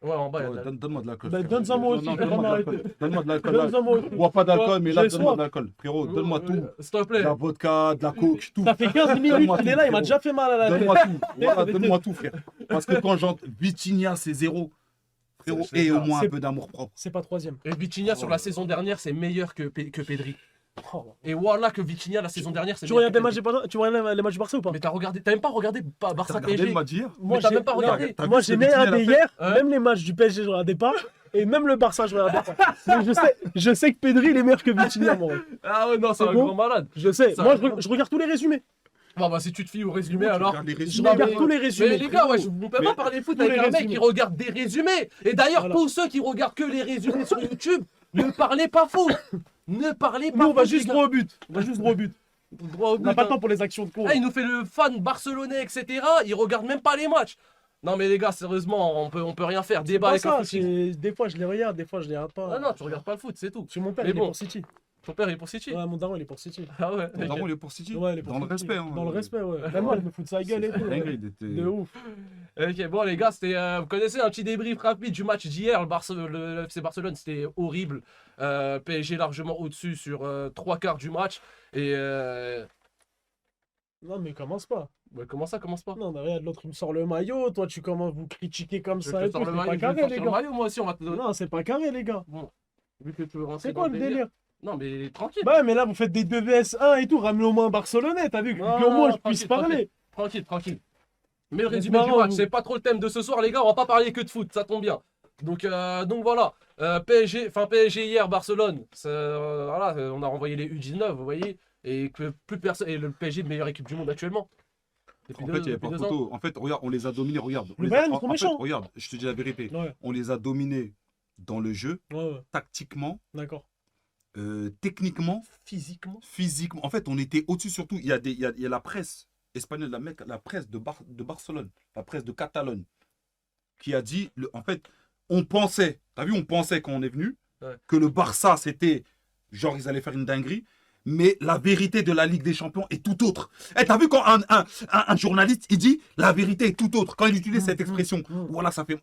Ouais, en bas, il y a de la- Donne-moi de l'alcool. Bah, frérot. donne-en moi aussi, Non, je vais donne-moi de vraiment l'alcool. Donne-moi de l'alcool. Donne-en moi aussi. Je bois pas d'alcool, mais là, J'ai donne-moi soif. de l'alcool. Frérot, donne-moi tout. S'il te De plaît. la vodka, de la coke, tout. Ça fait 15 minutes Donne-moi qu'il est tout, là, il m'a frérot. déjà fait mal à la tête. Donne-moi tout. Voilà, Arrêtez. donne-moi tout, frère. Parce que quand j'entends Vitinha, c'est 0. Frérot, C'est et au ça. moins un C'est- peu d'amour propre. C'est pas 3ème. Et Vitinha sur la saison dernière, c'est meilleur que Pedri. Oh. Et voilà que Vitinha la saison dernière, c'est Tu meilleur regardes que les matchs Pedri. du Barça, tu regardes les matchs du Barça ou pas? Mais t'as même pas regardé T'as Barça regardé PSG. le match d'hier Mais t'as même pas non, regardé. T'as vu Moi ce j'ai que mis Vitinha un a des fait hier, Ouais. même les matchs du PSG je regardais pas, et même le Barça je regardais pas. Mais je sais que Pedri il est meilleur que Vitinha mon ref. Ah ouais, non, c'est C'est un bon grand malade. Je sais, Ça- moi je regarde tous les résumés. Bon, bah, si tu te fies au résumé, Tu alors. regardes les Je résumés. regarde mais- tous les Mais résumés. les gars, ouais, on peut Mais- pas parler foot tous avec les un mec résumés. qui regarde des résumés. Et d'ailleurs, Voilà. pour ceux qui regardent que les résumés sur YouTube, ne parlez pas foot. Ne parlez pas Nous on va foot, juste les gars. droit au but. On va juste droit au but. Droit au On but, n'a pas hein. le temps pour les actions de con. Ah, il nous fait le fan barcelonais, etc. Il regarde même pas les matchs. Non, mais les gars, sérieusement, on peut rien faire. Débat Pas avec un ça, foot. des fois je les regarde, des fois je les regarde pas. Ah non, tu regardes pas le foot, c'est tout. Parce que mon père Mais il est bon. pour City. Ton père est pour City. Ouais, mon daron il est pour City. Ah ouais. Ton ok. daron, il est pour City. Ouais, il est pour Dans le City. respect. hein. Dans le respect, ouais. Même moi je me fous de sa gueule et tout. Dingue, ouais. il était- De ouf. Ok, bon les gars, c'était, vous connaissez un petit débrief rapide du match d'hier, le FC Barcelone, c'était horrible. PSG largement au-dessus sur 3/4 du match. Et Non mais commence pas. ouais, comment ça, commence pas? Non, mais regarde, l'autre il me sort le maillot, toi tu commences vous critiquer comme Je ça te et tout, sors c'est le pas maillot, je vais carré te les sortir le gars. maillot, moi aussi, on va te donner. Non, c'est pas carré les gars. Bon, vu que tu veux rentrer C'est dans quoi le délire? Non, mais tranquille. Bah ouais, mais là vous faites des 2 vs 1 et tout, ramenez au moins un Barcelonais, t'as vu? Non, Qu'au moins non, je puisse tranquille, parler. Tranquille. Mais le C'est résumé du marrant, match, vous. c'est pas trop le thème de ce soir, les gars. On va pas parler que de foot, ça tombe bien. Donc voilà. PSG hier, Barcelone. Voilà, on a renvoyé les U19, vous voyez. Et que plus personne. Et le PSG est la meilleure équipe du monde actuellement. Depuis En fait, il n'y avait depuis pas 2 ans. photo. En fait, regarde, on les a dominés. Regarde. On Le les a- Bayern, ils en sont fait, méchants. regarde, je te dis la vérité. Ouais, On les a dominés dans le jeu, ouais, tactiquement, d'accord. techniquement, Physiquement. physiquement. En fait, on était au-dessus surtout. Il y a la presse espagnole, la presse de Barcelone, la presse de Catalogne, qui a dit, en fait, on pensait, t'as vu, on pensait quand on est venu, Ouais. que le Barça, c'était, genre, ils allaient faire une dinguerie. Mais la vérité de la Ligue des Champions est tout autre. Et t'as vu quand un journaliste, il dit la vérité est tout autre. Quand il utilise cette expression, voilà, ça fait.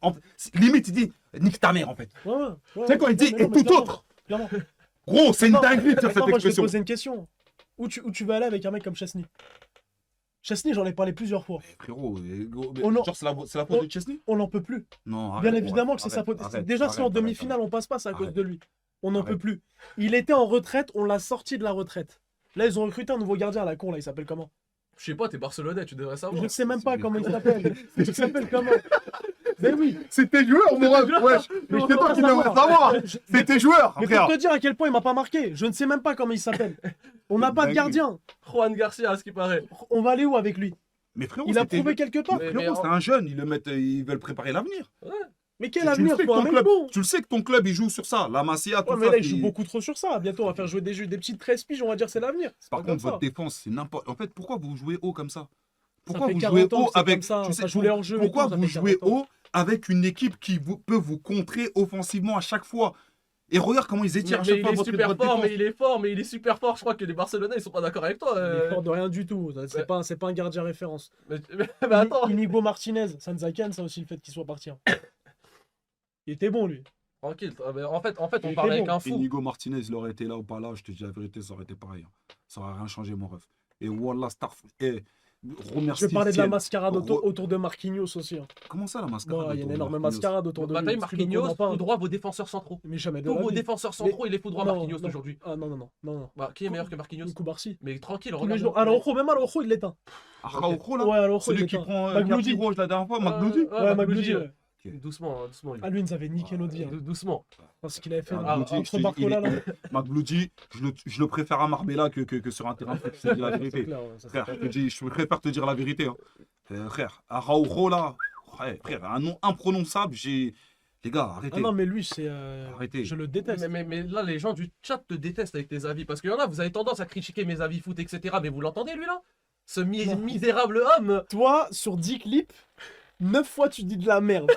Limite, il dit nique ta mère en fait. Ouais, ouais. Tu sais, quand il dit mais non, est mais tout clairement, autre. clairement. Gros, c'est une Non, dinguerie de dire Attends, cette moi je vais te expression. poser une question. Où tu vas aller avec un mec comme Chesney? Chesney, j'en ai parlé plusieurs fois. Frérot, Oh non. genre, c'est la faute de Chesney? On n'en peut plus. Non, Bien arrête, évidemment arrête, que c'est sa faute. arrête, Déjà, si en arrête, demi-finale arrête. on passe pas, c'est à cause Arrête. de lui. On n'en Arrête. peut plus. Il était en retraite, on l'a sorti de la retraite. Là, ils ont recruté un nouveau gardien à la con, là, il s'appelle comment? Je sais pas, t'es Barcelonais, tu devrais savoir. Je ne sais même pas c'est comment il des s'appelle. Il s'appelle comment? Mais oui. C'était joueur, mon ref. Wesh. Mais c'est toi qui devrais savoir. C'était joueur, Mais frère. pour te dire à quel point il m'a pas marqué, je ne sais même pas comment il s'appelle. On n'a pas de gardien. Juan Garcia, à ce qui paraît. On va aller où avec lui? Mais frérot, Il a c'était- prouvé quelque part. Mais- Frérot, c'est un jeune, ils veulent préparer l'avenir. Mais quel Tu le avenir sais que pour un ton mec club- bon? Tu le sais que ton club, il joue sur ça. La Masia, tout Ouais, mais ça. là, il joue beaucoup trop sur ça. Bientôt, on va faire jouer des petites 13 piges, on va dire c'est l'avenir. C'est Par pas comme contre, votre ça. défense, c'est n'importe. En fait, pourquoi vous jouez haut comme ça? Ça Pourquoi fait vous 40 jouez ans haut que c'est avec. comme ça, tu ça sais, joue les hors-jeux et pourquoi tout, ça vous fait jouez 40 ans. haut avec une équipe qui peut vous contrer offensivement à chaque fois? Et regarde comment ils étirent à Mais chaque il fois est votre super fort, défense. mais il est fort, mais il est super fort. Je crois que les Barcelonais, ils sont pas d'accord avec toi. Il est fort de rien du tout. C'est pas un gardien référence. Mais attends. Inigo Martinez, ça nous a ken, ça aussi, le fait qu'il soit parti. Hein. Il était bon, lui. Tranquille. Mais en fait, on Il parlait était avec un fou. Inigo Martinez, il aurait été là ou pas là, je te dis la vérité, ça aurait été pareil. Hein. Ça aurait rien changé, mon ref. Et Wallah, remercie. Je vais parler de la Ciel. mascarade autour de Marquinhos aussi. Hein. Comment ça, la mascarade? Bon, il y a une autour de énorme Marquinhos mascarade autour de Bataille lui. Marquinhos, tout droit vos défenseurs centraux. Mais jamais de Tous la vos vie. défenseurs centraux, il est tout droit Non, Marquinhos non. aujourd'hui. Ah non, non. Bah, qui est meilleur que Marquinhos? Koubarsi. Mais tranquille, Tous les regarde. jours. Araujo, même Araujo, il l'éteint. Araujo, là? Ouais, Araujo, il Celui qui l'éteint. prend Magloudi. Rouge la dernière fois, Magloudi? Ouais, Magloudi. Ouais. Doucement, doucement. lui. Ah, lui, il nous avait niqué notre vie. Hein. Doucement. Parce qu'il avait fait Magloudi, contre Barcola, là. Magloudi, je le préfère à Marbella que sur un terrain de foot, je te dis la C'est vérité. clair, ouais, ça, c'est Frère, clair. je préfère te dire la vérité. Hein. Frère, Araujo, là, ouais, frère, un nom imprononçable, Les gars, arrêtez. Ah non, mais lui, c'est. Arrêtez. Je le déteste. Mais là, les gens du chat te détestent avec tes avis. Parce qu'il y en a, vous avez tendance à critiquer mes avis foot, etc. Mais vous l'entendez, lui, là? Ce Non. misérable homme. Toi, sur 10 clips, 9 fois tu dis de la merde.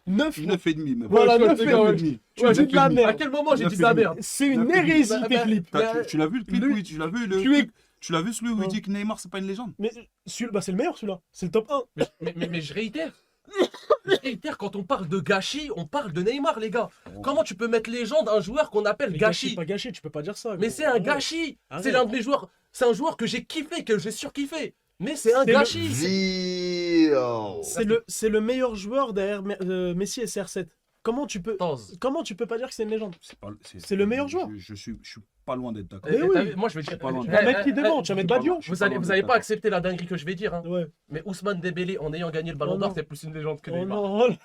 9 fois. 9,5 même. Voilà, Ouais, 9 ouais, fois. ouais. Tu dis de la À merde. quel moment j'ai Neuf dit et de la demi. merde? C'est une Neuf et demi. hérésie, Bah, tes bah, clips. Tu l'as vu le clip, Lui- oui, tu l'as vu le. Tu es. Tu l'as vu celui où il Non. dit que Neymar c'est pas une légende? Mais bah, c'est le meilleur celui-là. C'est le top 1. Mais je réitère. Je réitère, quand on parle de gâchis, on parle de Neymar, les gars. Comment tu peux mettre légende un joueur qu'on appelle Mais gâchis? pas gâché, tu peux pas dire ça. Mais gros. c'est un Arrête. gâchis. Arrête. C'est l'un de mes joueurs. C'est un joueur que j'ai kiffé, que j'ai surkiffé. Mais c'est un C'est le- gâchis. C'est le meilleur joueur derrière Messi et CR7. Comment tu peux pas dire que c'est une légende? C'est le meilleur joueur. Je suis pas loin d'être d'accord. Eh oui. Moi, je vais dire. Pas loin. Tu vas mettre qui devant? Tu vas mettre Badio? Vous allez pas accepter la dinguerie que je vais dire. Hein. Ouais. Mais Ousmane Dembélé, en ayant gagné le Ballon Oh d'Or, non. c'est plus une légende que Oh Neymar. non.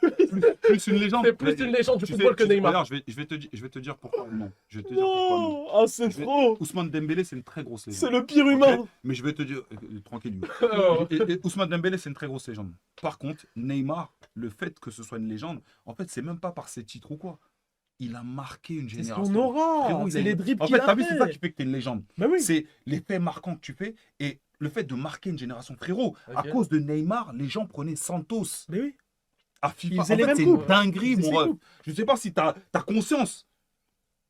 Plus une légende. C'est plus une légende du Tu football que Neymar. Regarde, je vais te dire pourquoi non. Je vais te dire pourquoi non. Non. Ah, c'est trop. Ousmane Dembélé, c'est une très grosse légende. C'est le pire humain. Ok, mais je vais te dire, tranquille. lui. Oh. Et Ousmane Dembélé, c'est une très grosse légende. Par contre, Neymar, le fait que ce soit une légende, en fait, c'est même pas par ses titres ou quoi. Il a marqué une C'est génération. son aura. Frérot, il C'est a- les dribbles En qu'il fait, a t'as vu, c'est ça fait. qui fait que t'es une légende. Bah oui. C'est les faits marquants que tu fais et le fait de marquer une génération. Frérot, à Ok. cause de Neymar, les gens prenaient Santos Mais oui. à FIFA. Ils En faisaient les fait, mêmes c'est une coupes. dinguerie, Ils faisaient mon ces ref. coupes. Je sais pas si t'as conscience.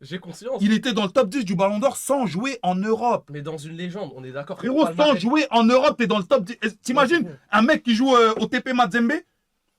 J'ai conscience. Il était dans le top 10 du Ballon d'Or sans jouer en Europe. Mais dans une légende, on est d'accord. que Frérot, sans Palmarès- jouer en Europe, t'es dans le top 10. T'imagines un mec qui joue au TP Mazembe,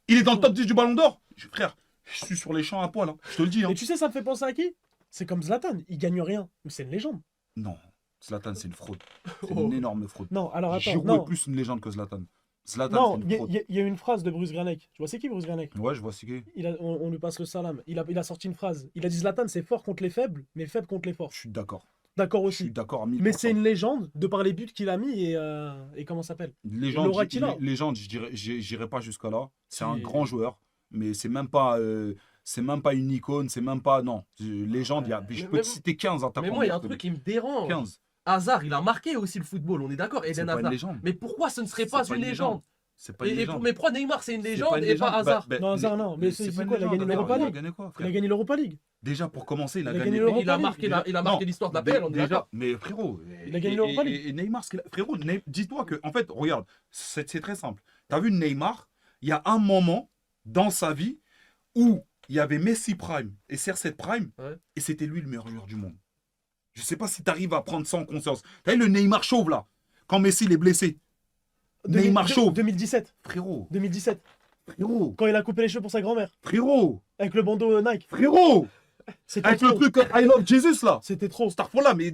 il est dans le top 10 du Ballon d'Or. Frère, je suis sur les champs à poil, hein. Je te le dis. Hein. Et tu sais, ça me fait penser à qui? C'est comme Zlatan. Il gagne rien. Mais c'est une légende. Non, Zlatan, c'est une fraude. C'est Oh. une énorme fraude. Non, alors attends. Giroud Non, est plus une légende que Zlatan. Zlatan, non, c'est il une fraude. y a une phrase de Bruce Granek. Tu vois, c'est qui Bruce Granek? Ouais, je vois ce qu'il est. On lui passe le salam. Il a sorti une phrase. Il a dit Zlatan, c'est fort contre les faibles, mais faible contre les forts. Je suis d'accord. D'accord Je suis aussi. d'accord à 1000%. Mais c'est une légende de par les buts qu'il a mis et comment ça s'appelle? Légende, l'aura qu'il a. légende, j'irai pas jusqu'à là. C'est un Si. grand joueur, mais c'est même pas une icône, c'est même pas non. Légende, je peux mais- te citer 15 attaquants. Mais moi, il y a un je truc qui me dérange. 15. Hazard, il a marqué aussi le football, on est d'accord. C'est Eden pas une Hazard. légende. Mais pourquoi ce ne serait C'est pas pas une une légende? C'est pas une légende. Mais pourquoi Neymar c'est une C'est légende une et pas Hazard? Non, Hazard, non. Mais c'est pas une quoi, il a légende, gagné l'Europa Hazard, League. Il a gagné quoi, Il frère a gagné l'Europa League. Déjà, pour commencer, il a Il a gagné. gagné Mais l'Europa il a League. marqué, il a Non, marqué l'histoire de la PL, on est déjà, d'accord. mais frérot, Il a gagné l'Europa League. et Neymar, frérot, dis-toi que, en fait, regarde, c'est très simple. T'as vu Neymar, il y a un moment dans sa vie où il y avait Messi Prime et CR7 Prime, Ouais. et c'était lui le meilleur joueur du monde. Je sais pas si t'arrives à prendre ça en conscience. T'as vu le Neymar chauve là, quand Messi il est blessé. Neymar chauve. 2017. Frérot, 2017. frérot, Quand il a coupé les cheveux pour sa grand-mère. frérot, Avec le bandeau Nike. frérot, C'était avec le trop. truc I love Jesus là. C'était trop. Starfall mais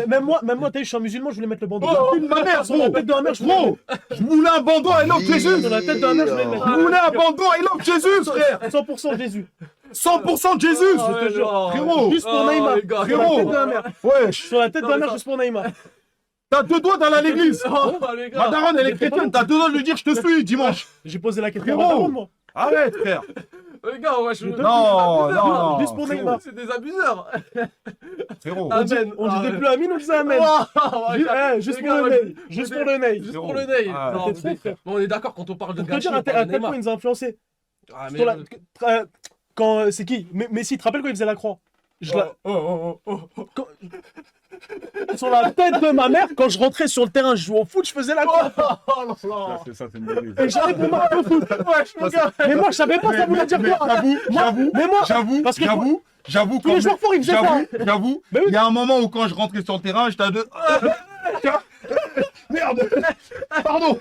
Même moi, t'as vu, je suis un musulman, je voulais mettre le bandeau. Oh, une ma mère, Sur la gros. tête de la mère, je voulais Gros, je voulais un bandeau I love Jesus. Sur la tête de la mère, je voulais le Je mettre. voulais un bandeau I love Jesus, frère. 100% Jésus. 100% Jesus. Je te jure. Frérot. Juste pour Neymar. les gars, Sur la frérot. tête de la mère. Wesh, Sur la tête de Non, la mais mère, ça- juste pour Neymar. t'as deux doigts d'aller à l'église. Oh, les gars. Ma daronne, elle est chrétienne, t'as deux doigts de lui dire je te suis dimanche. J'ai posé la question à Frérot. ma daronne, moi. Arrête, frère. Les gars, ouais, je... Non, non, juste pour frérot. Neymar. C'est des abuseurs. Frérot. Amen. On disait plus Amine, on disait Amen. Juste Les pour gars, le ouais, nez. Juste pour le nez. Juste pour le nez. Ah, Non, t'es trop, frère. bon, on est d'accord quand on parle de Pour te gâchis, dire on à parle de tel point Neymar. il nous a influencé. Ah, mais... Sur quand c'est qui Messi, tu te rappelles quand il faisait la croix? Quand- Sur la tête de ma mère, quand je rentrais sur le terrain, je jouais au foot, je faisais la croix. Oh, Ça, c'est une dinguerie. Et j'arrête de marquer au foot. Mais moi, je savais pas ça voulait dire quoi. J'avoue, Tous les joueurs forts, ils faisaient ça. j'avoue, Mais oui. il y a un moment où quand je rentrais sur le terrain, j'étais à deux. Merde, pardon,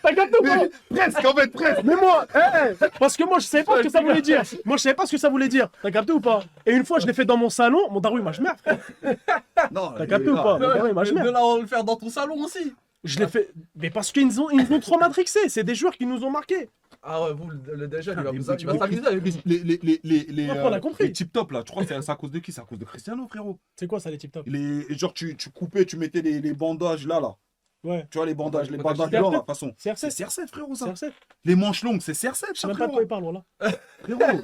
T'as capté ou pas? presque en fait, presque. Mais moi, parce que moi, je savais pas ce que ça voulait dire. Moi, je savais pas ce que ça voulait dire. T'as capté ou pas? Et une fois, je l'ai fait dans mon salon. Mon daron, il m'a je merde, frère. Non, T'as capté ou pas? Mon daron, il m'a je de merde. là, on va le faire dans ton salon aussi. Je l'ai fait. Mais parce qu'ils nous ont trop matrixés. C'est des joueurs qui nous ont marqués. Ah ouais, vous, le déjà, il va Les- s'amuser avec lui. Après, on a compris. les tip top là, tu crois que c'est à cause de qui? C'est à cause de Cristiano, frérot. C'est quoi ça, les tip top? Genre, tu coupais, tu mettais les bandages là. Ouais. Tu vois, les bandages Ouais, blancs, CR7. là, de toute façon. CR7. C'est CR7, frérot, ça. CR7. Les manches longues, c'est CR7, Je sais ça, même pas de frérot. quoi il parle, voilà. Frérot.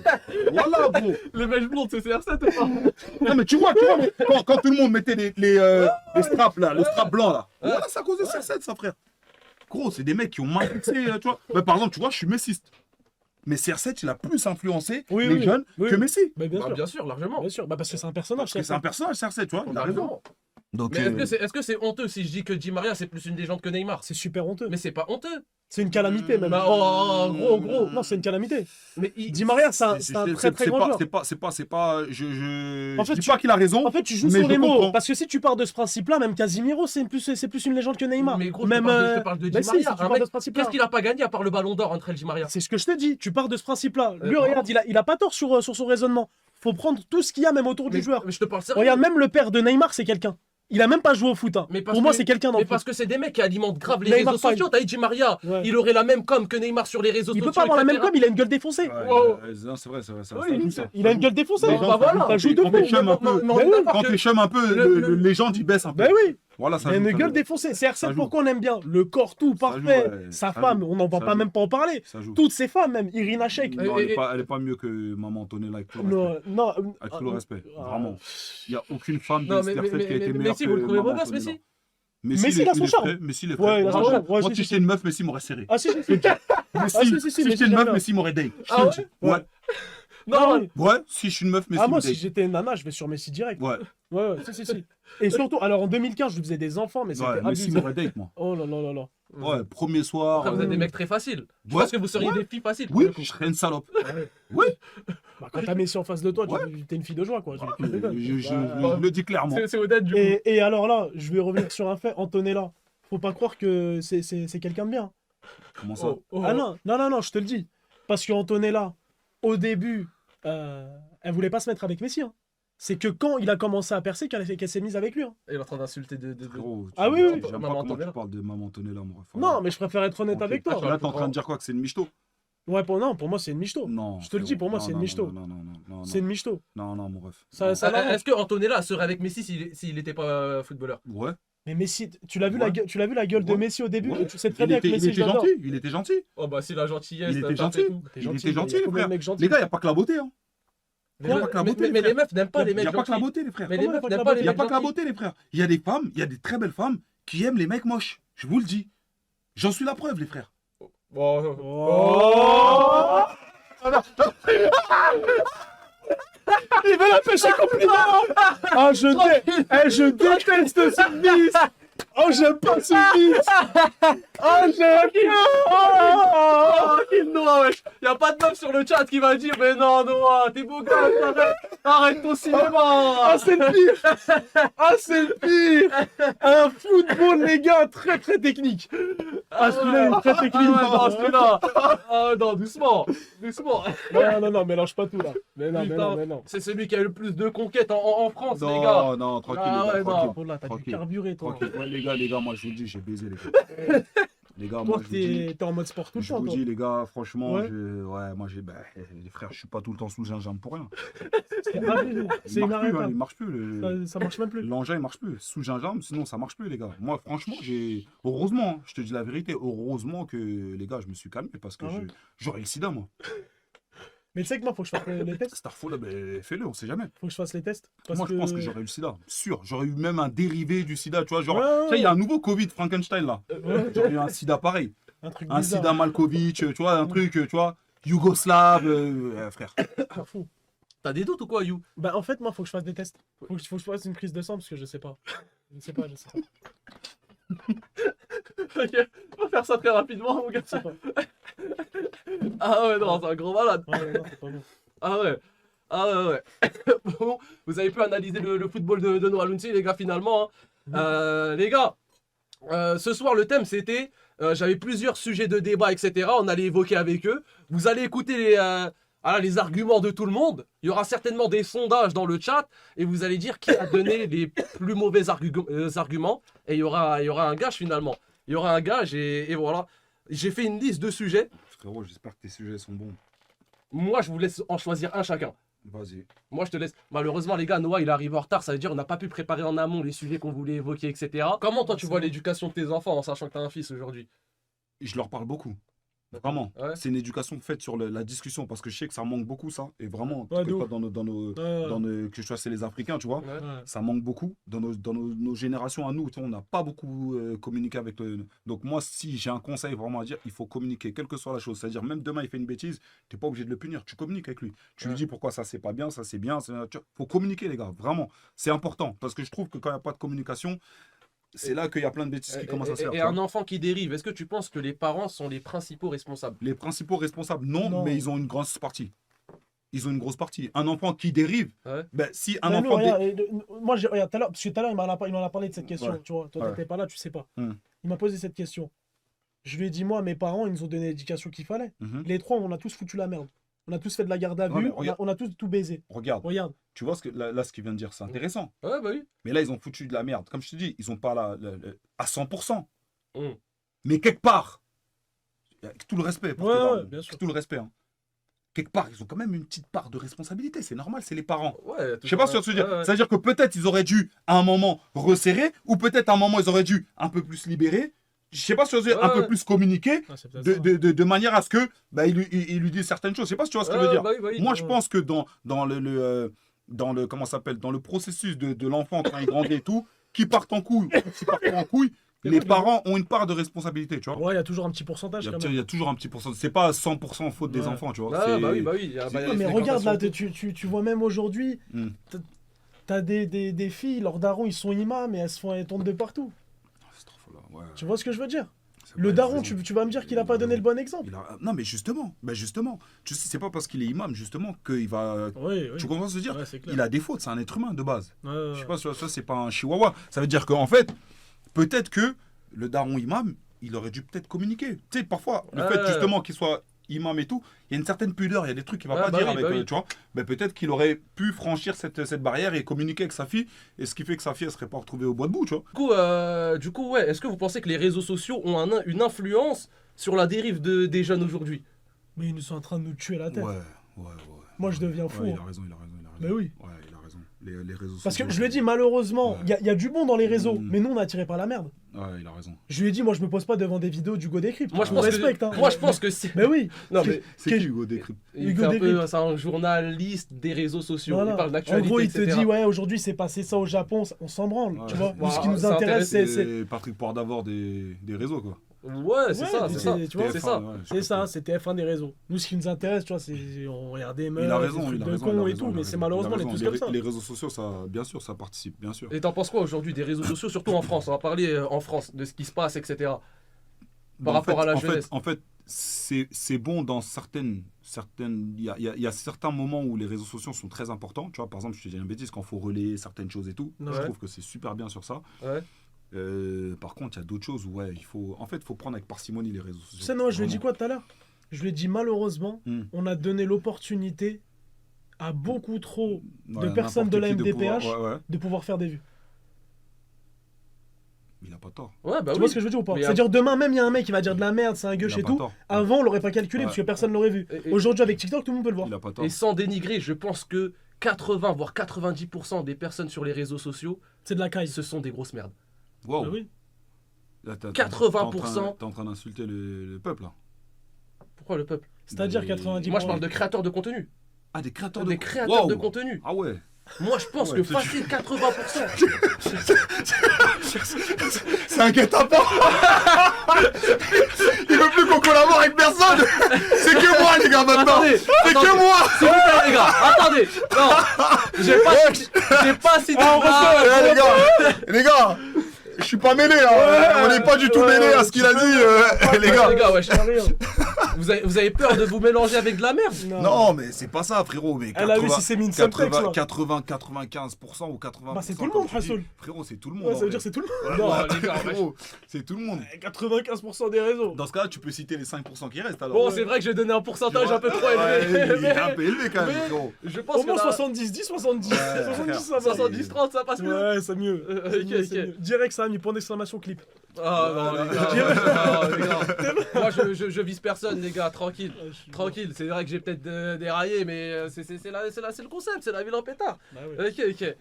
Voilà, gros. Les mèches blondes, c'est CR7 ou pas? Non, mais tu vois, mais quand tout le monde mettait les straps là, le strap blanc là. Voilà, c'est à cause de CR7, ça, frère. Gros, c'est des mecs qui ont mal fixé, tu vois. Bah, par exemple, tu vois, je suis messiste. Mais CR7, il a plus influencé les jeunes que Messi. Mais bien Bah, sûr. bien sûr, largement. Bien sûr. Bah, parce que c'est un personnage. Parce que c'est un personnage, CR7, tu vois. Il a raison. Largement. Donc, Mais est-ce que c'est honteux si je dis que Di Maria c'est plus une légende que Neymar? C'est super honteux. Mais c'est pas honteux. C'est une calamité, même. Bah, gros. Non, c'est une calamité. Mais Di Maria, c'est un très très grand joueur. C'est pas. Je En fait, dis tu- pas qu'il a raison. En fait, tu joues mais sur les je mots. comprends. Parce que si tu pars de ce principe-là, même Casimiro, c'est plus une légende que Neymar. Mais gros, même, je te parle de Di bah si, Maria. si tu Un pars mec, de ce principe-là. qu'est-ce qu'il a pas gagné à part le ballon d'or entre El Di Maria? C'est ce que je te dis. Tu pars de ce principe-là. Lui, bon. regarde, il a pas tort sur son raisonnement. Faut prendre tout ce qu'il y a, même autour du joueur. Mais je te parle sérieux. Regarde, même le père de Neymar, c'est quelqu'un. Il a même pas joué au foot. Hein. Mais parce Pour moi, que- c'est quelqu'un dans Mais le foot. parce que c'est des mecs qui alimentent grave les Neymar réseaux sociaux. T'as dit Di Maria, Ouais. il aurait la même com que Neymar sur les réseaux Il sociaux. peut pas avoir la même etc. com, il a une gueule défoncée. Wow. Non, c'est vrai, c'est vrai. Ça Oui, joue, ça. Il a une gueule défoncée. Les Bah, gens, voilà. Ça joue de quand fou. tu chums un peu, Mais on est d'accord quand que- tu chums un peu, le- les gens y baissent un peu. Ben oui, Voilà, ça il a joue, une ça gueule joue. défoncée. Ça CR7, joue. pourquoi on aime bien? Le corps tout parfait. ouais, Sa ça femme, joue. on n'en va Ça pas joue. même pas en parler. Ça joue. Toutes ces femmes, même Irina Shayk. Non, Et- elle est pas mieux que Maman Antonella avec tout le respect. Non, Avec tout le respect, ah, vraiment. Il n'y a aucune femme de Non, mais CR7 qui a été mais meilleure Messi, que vous le trouvez beau Maman gosse, Antonella. Messi? Messi, il a son charme. Messi, il est Ouais, il a son Moi, charme. Ouais, moi, si, si j'étais une meuf, Messi m'aurait serré. Ah si, si, si. Messi, Ah, si, si, si mais j'étais une j'aime meuf, bien. Messi m'aurait date. Ah Ouais. Non, Ah oui. Ouais, si je suis une meuf, Messi Ah moi, me si date. j'étais une nana, je vais sur Messi direct. Ouais, Ouais, si, si, si. Et surtout, alors en 2015, je faisais des enfants, mais c'était ouais, Messi abusé. m'aurait date, moi. Oh là là là là. Ouais, premier soir. Après, vous êtes des mecs très faciles. Je Ouais. pense que vous seriez des filles faciles. pour Oui, le coup. je serais une salope. Bah, quand t'as Messi en face de toi, Ouais. t'es une fille de joie, quoi. Je Bah, le dis clairement. C'est honnête du coup. Et alors là, je vais revenir sur un fait, Antonella. Faut pas croire que c'est quelqu'un de bien. Comment ça? Ah non, non, non, non, je te le dis. Parce qu'Antonella, au début, elle voulait pas se mettre avec Messi. Hein. C'est que quand il a commencé à percer qu'elle s'est mise avec lui. Hein. Il est en train d'insulter de... Frérot, Ah oui, oui. J'aime pas Maman comment Antonella. tu parles de Maman Antonella, moi. Non, mais je préfère être honnête Ok. avec toi. Là, t'es en train de dire quoi? Que c'est une michto? Ouais, pour moi, c'est une michto. Non. Je te le dis, pour moi, frérot. c'est une Non, michto. Non, non, non, non. C'est une michto. Non, non, mon ref. Ça- Non. ça- l'arrange. Est-ce que Antonella serait avec Messi s'il n'était pas footballeur? Ouais. Mais Messi, tu l'as vu, Ouais. tu l'as vu la gueule de Ouais. Messi au début? Ouais. Et tu sais très Il bien que était Messi, je l'adore. gentil. Il était gentil. Oh bah si la gentillesse, Il était t'as fait gentil. tout. T'es Il gentil, était gentil, mais les combien de frères. mecs gentils? Les gars, il n'y a pas que la beauté. Hein. Mais, Y a pas que la beauté, mais frère. les meufs n'aiment pas les Il mecs n'y a pas que la gentils. beauté, les frères. Mais les Comment meufs y a pas n'aiment que pas la les Il n'y a mecs pas que la gentils. beauté, les frères. Il y a des femmes, il y a des très belles femmes qui aiment les mecs moches. Je vous le dis. J'en suis la preuve, les frères. Bon, Oh Il veut la pêcher compliment. Ah, je déteste ce vice. Oh, j'aime pas ce vice. Oh, Oh, kill Noah, wesh. Y'a pas de meuf sur le chat qui va dire mais non Noah, t'es beau gosse, arrête ton cinéma. Ah, c'est le pire. Ah, c'est le pire. Un football, les gars, très très technique. Ah, celui-là, il est très Ah technique. ouais, non, celui-là. Ah non, doucement, doucement. Non, non, non, mélange pas tout là. Mais non, mais Putain, non, mais non. c'est celui qui a eu le plus de conquêtes en France, les gars. Non, non, tranquille, Ah les gars, ouais, tranquille. non. Oh là, t'as dû Tranquille. carburer, toi. Tranquille. Ouais, les gars, moi, je vous le dis, j'ai baisé, les gars. Les gars, Toi, moi, je vous dis, t'es en mode sport tout le je temps, vous toi. dis, les gars, franchement, Ouais. moi, les frères, je suis pas tout le temps sous le gingembre pour rien. C'est abusé. C'est Il marche plus, hein, inarrêtable. il marche plus. Ça marche même plus. L'engin, il marche plus. Sous le gingembre, sinon, ça marche plus, les gars. Moi, franchement, heureusement, hein, je te dis la vérité, heureusement que, les gars, je me suis calmé parce que Ah ouais. j'aurais le sida, moi. Mais tu sais que moi, faut que je fasse les tests. Starfall, là, ben, fais-le, on sait jamais. Faut que je fasse les tests. Parce Moi, je pense que j'aurais eu le sida. Sûr. J'aurais eu même un dérivé du sida, tu vois. Genre, Ouais, tu sais, il y a un nouveau Covid, Frankenstein, là. Ouais. J'aurais eu un sida pareil. Un truc Un bizarre. sida Malkovich, tu vois, un truc, tu vois, yougoslave, frère. Ah, fou. T'as des doutes ou quoi, You? Bah, en fait, moi, faut que je fasse des tests. Faut que je fasse une prise de sang parce que je sais pas. Je sais pas. Ok, on va faire ça très rapidement, mon gars. Je sais pas. Ah ouais, non, c'est un gros malade. Ouais, non, c'est pas bon. Ah ouais. Ah ouais, ouais. Bon, vous avez pu analyser le football de Noah Lunsi, les gars, finalement. Hein. Les gars, ce soir, le thème, c'était... j'avais plusieurs sujets de débat, etc. On allait évoquer avec eux. Vous allez écouter les arguments de tout le monde. Il y aura certainement des sondages dans le chat. Et vous allez dire qui a donné les plus mauvais arguments. Et il y aura un gage, finalement. Il y aura un gage et voilà. J'ai fait une liste de sujets. Frérot, j'espère que tes sujets sont bons. Moi, je vous laisse en choisir un chacun. Vas-y. Moi, je te laisse. Malheureusement, les gars, Noah, il arrive en retard. Ça veut dire qu'on n'a pas pu préparer en amont les sujets qu'on voulait évoquer, etc. Comment, toi, tu vois l'éducation de tes enfants en sachant que tu as un fils aujourd'hui? Je leur parle beaucoup. Vraiment. Ouais. C'est une éducation faite sur la discussion parce que je sais que ça manque beaucoup, ça. Et vraiment, Ouais, de pas ouf. dans nos, que je vois, c'est les Africains, tu vois. Ouais. Ça manque beaucoup. Dans nos générations à nous, tu vois, on n'a pas beaucoup communiqué avec le... Donc moi, si j'ai un conseil vraiment à dire, il faut communiquer, quelle que soit la chose. C'est-à-dire, même demain, il fait une bêtise, tu n'es pas obligé de le punir. Tu communiques avec lui. Tu lui dis pourquoi ça, c'est pas bien, ça, c'est bien. Il faut communiquer, les gars. Vraiment. C'est important. Parce que je trouve que quand il n'y a pas de communication, c'est là qu'il y a plein de bêtises qui commencent à se faire. Et un enfant qui dérive, est-ce que tu penses que les parents sont les principaux responsables? Les principaux responsables, non, Non. mais ils ont une grosse partie. Ils ont une grosse partie. Un enfant qui dérive, Ouais. ben, si un Mais enfant... nous, regarde, moi, regarde, tout à l'heure, parce que tout à l'heure, il m'en a parlé de cette question, Ouais. tu vois. Toi, Ouais. t'étais pas là, tu sais pas. Hmm. Il m'a posé cette question. Je lui ai dit, moi, mes parents, ils nous ont donné l'éducation qu'il fallait. Mhm. Les trois, on a tous foutu la merde. On a tous fait de la garde à Ouais, vue, mais regarde. on a tous tout baisé. Regarde, Regarde. tu vois là, ce qu'il vient de dire, c'est intéressant. Ouais, bah oui. Mais là, ils ont foutu de la merde. Comme je te dis, ils ont pas à 100%. Mm. Mais quelque part, avec tout le respect pour Ouais, tes darons, ouais, bien sûr. avec tout le respect, hein, quelque part, ils ont quand même une petite part de responsabilité. C'est normal, c'est les parents. Ouais, Je sais pas si tu vas se dire. Ouais, ouais. C'est-à-dire que peut-être ils auraient dû à un moment resserrer, ou peut-être à un moment ils auraient dû un peu plus libérer. Je sais pas si tu vas se dire un Ouais, peu ouais. plus communiquer, Ah, c'est peut-être de manière à ce que il lui dise certaines choses. Je sais pas si tu vois ce que je veux Ouais, dire. bah oui, bah oui. Moi, je pense que dans le comment ça s'appelle, dans le processus de l'enfant quand il grandit et tout, qui part en couille, qui part pas en couille, les parents ont une part de responsabilité, tu vois. Ouais, il y a toujours un petit pourcentage quand même. Il y a toujours un petit pourcentage. C'est pas 100% faute des Ouais. enfants, tu vois. Ah, C'est- bah oui, bah oui. Ah, bah, c'est- il y a mais les regarde là, fréquentations. tu vois même aujourd'hui, Hmm. t'as des filles, leurs darons, ils sont imams et elles tournent de partout. C'est trop fort, là, ouais. Tu vois ce que je veux dire? C'est Le vrai, daron, il a raison. tu vas me dire qu'il a pas donné le bon exemple. Non, mais justement, tu sais, c'est pas parce qu'il est imam, justement, qu'il va. Oui, oui. Tu comprends ce que je veux dire? Ouais, c'est clair. Il a des fautes, c'est un être humain de base. Ouais, Je sais pas, ça, c'est pas un chihuahua. Ça veut dire qu'en fait, peut-être que le daron imam, il aurait dû peut-être communiquer. Tu sais, parfois, le fait justement qu'il soit imam et tout, il y a une certaine pudeur, il y a des trucs qu'il va Ouais, pas bah dire oui, avec, bah oui. tu vois. Mais peut-être qu'il aurait pu franchir cette barrière et communiquer avec sa fille, et ce qui fait que sa fille, elle serait pas retrouvée au bois de bout, tu vois. Du coup, ouais, est-ce que vous pensez que les réseaux sociaux ont une influence sur la dérive des jeunes aujourd'hui? Mais ils nous sont en train de nous tuer la tête. Ouais. Moi, je deviens fou, Ouais, hein. il a raison. Mais oui. Ouais, il a raison. Les réseaux Parce que sociaux, je le dis, malheureusement, Ouais. il y a du bon dans les réseaux, Mm. mais nous, on a tiré par la merde. Ouais, il a raison. Je lui ai dit, moi, je me pose pas devant des vidéos d'Hugo Décrypte. Moi, je On pense respecte, que, hein. moi, je pense que c'est. Mais oui. Non, mais C'est qui Hugo Décrypte? il Hugo fait un peu, Décrypte. c'est un journaliste des réseaux sociaux. Voilà. Il parle En d'actualité, gros, il te etc. dit, ouais, aujourd'hui, c'est passé ça au Japon, on s'en branle, Ouais. tu vois. Ouais, Nous, ce qui nous ça intéresse, intéresse, c'est... Patrick Poivre des réseaux, quoi. Ouais, c'est Ouais, ça, mais c'est ça. tu vois, C'est TF1, ça. ouais, je C'est ça, comprends. c'est TF1 des réseaux. Nous, ce qui nous intéresse, tu vois, c'est on regarde des meufs, Il a des raison, trucs il a de raison. cons il a et raison, tout, il a mais raison. c'est malheureusement, on est Il a tous raison. comme ça. Les réseaux sociaux, ça, bien sûr, ça participe, bien sûr. Et t'en penses quoi aujourd'hui des réseaux sociaux, surtout en France? On va parler en France, de ce qui se passe, etc. Par rapport à la jeunesse. En fait, c'est bon dans certaines. Il y a certains moments où les réseaux sociaux sont très importants. Tu vois, par exemple, je te dis une bêtise, quand il faut relayer certaines choses et tout. Ouais. Je trouve que c'est super bien sur ça. Ouais. Par contre, il y a d'autres choses où, ouais, faut prendre avec parcimonie les réseaux sociaux. Tu sais, non, je lui ai dit Vraiment. quoi tout à l'heure? Je lui ai dit, malheureusement, Hmm. on a donné l'opportunité à beaucoup trop Ouais, personnes de la n'importe qui MDPH pouvoir- ouais. de pouvoir faire des vues. Il a pas tort. Ouais, bah Tu oui. vois ce que je veux dire ou pas? Mais C'est-à-dire demain même il y a un mec qui va dire de la merde, c'est un gueuche Il a et pas tout. tort. Avant on l'aurait pas calculé parce que personne l'aurait vu. Et- Aujourd'hui avec TikTok tout le monde peut le voir. Il a pas tort. Et sans dénigrer, je pense que 80 voire 90% des personnes sur les réseaux sociaux, C'est de la caille. ce sont des grosses merdes. Wow. Bah oui. Là, 80%. T'es en train d'insulter le peuple là. Pourquoi le peuple? C'est-à-dire Mais- 90. Moi je parle de créateurs de contenu. Ah, des créateurs Des créateurs Wow. de contenu. Ah ouais. Moi je pense Ouais, que c'est- facile 80%. C'est un guet-apens. Il veut plus qu'on collabore avec personne. C'est que moi les gars maintenant. Attendez, C'est que moi. s'il vous plaît les gars, attendez. Non, j'ai pas cité. Les gars, je suis pas mêlé hein. On n'est pas du tout mêlé à ce qu'il a dit les gars. Les gars, wesh. Rien. Vous avez peur de vous mélanger avec de la merde? Non mais c'est pas ça frérot. Mais Elle a vu si c'est mis une subtext, là. 95% ou 80%. Bah, c'est tout le comme monde, tu dis. Hassoul. Frérot c'est tout le monde. Ouais, en ça veut vrai. dire c'est tout le monde. Non, les gars, wesh. Frérot, c'est tout le monde. 95% des réseaux. Dans ce cas-là, tu peux citer les 5% qui restent alors. Bon, c'est vrai que j'ai donné un pourcentage un peu trop Ouais, élevé. il est un peu élevé quand même, mais- frérot. Je pense Au que moins là, 70, 10, 70. 70 ça va. 70-30, ça passe mieux. Ouais, c'est mieux. Ok, C'est mieux, c'est ok. mieux. Direct, ça a mis point d'exclamation clip. Ah non, les gars. Non, les gars. Moi, je vise personne, les gars, tranquille. Tranquille, c'est vrai que j'ai peut-être déraillé, mais c'est le concept, c'est la ville en pétard. Bah oui. Ok.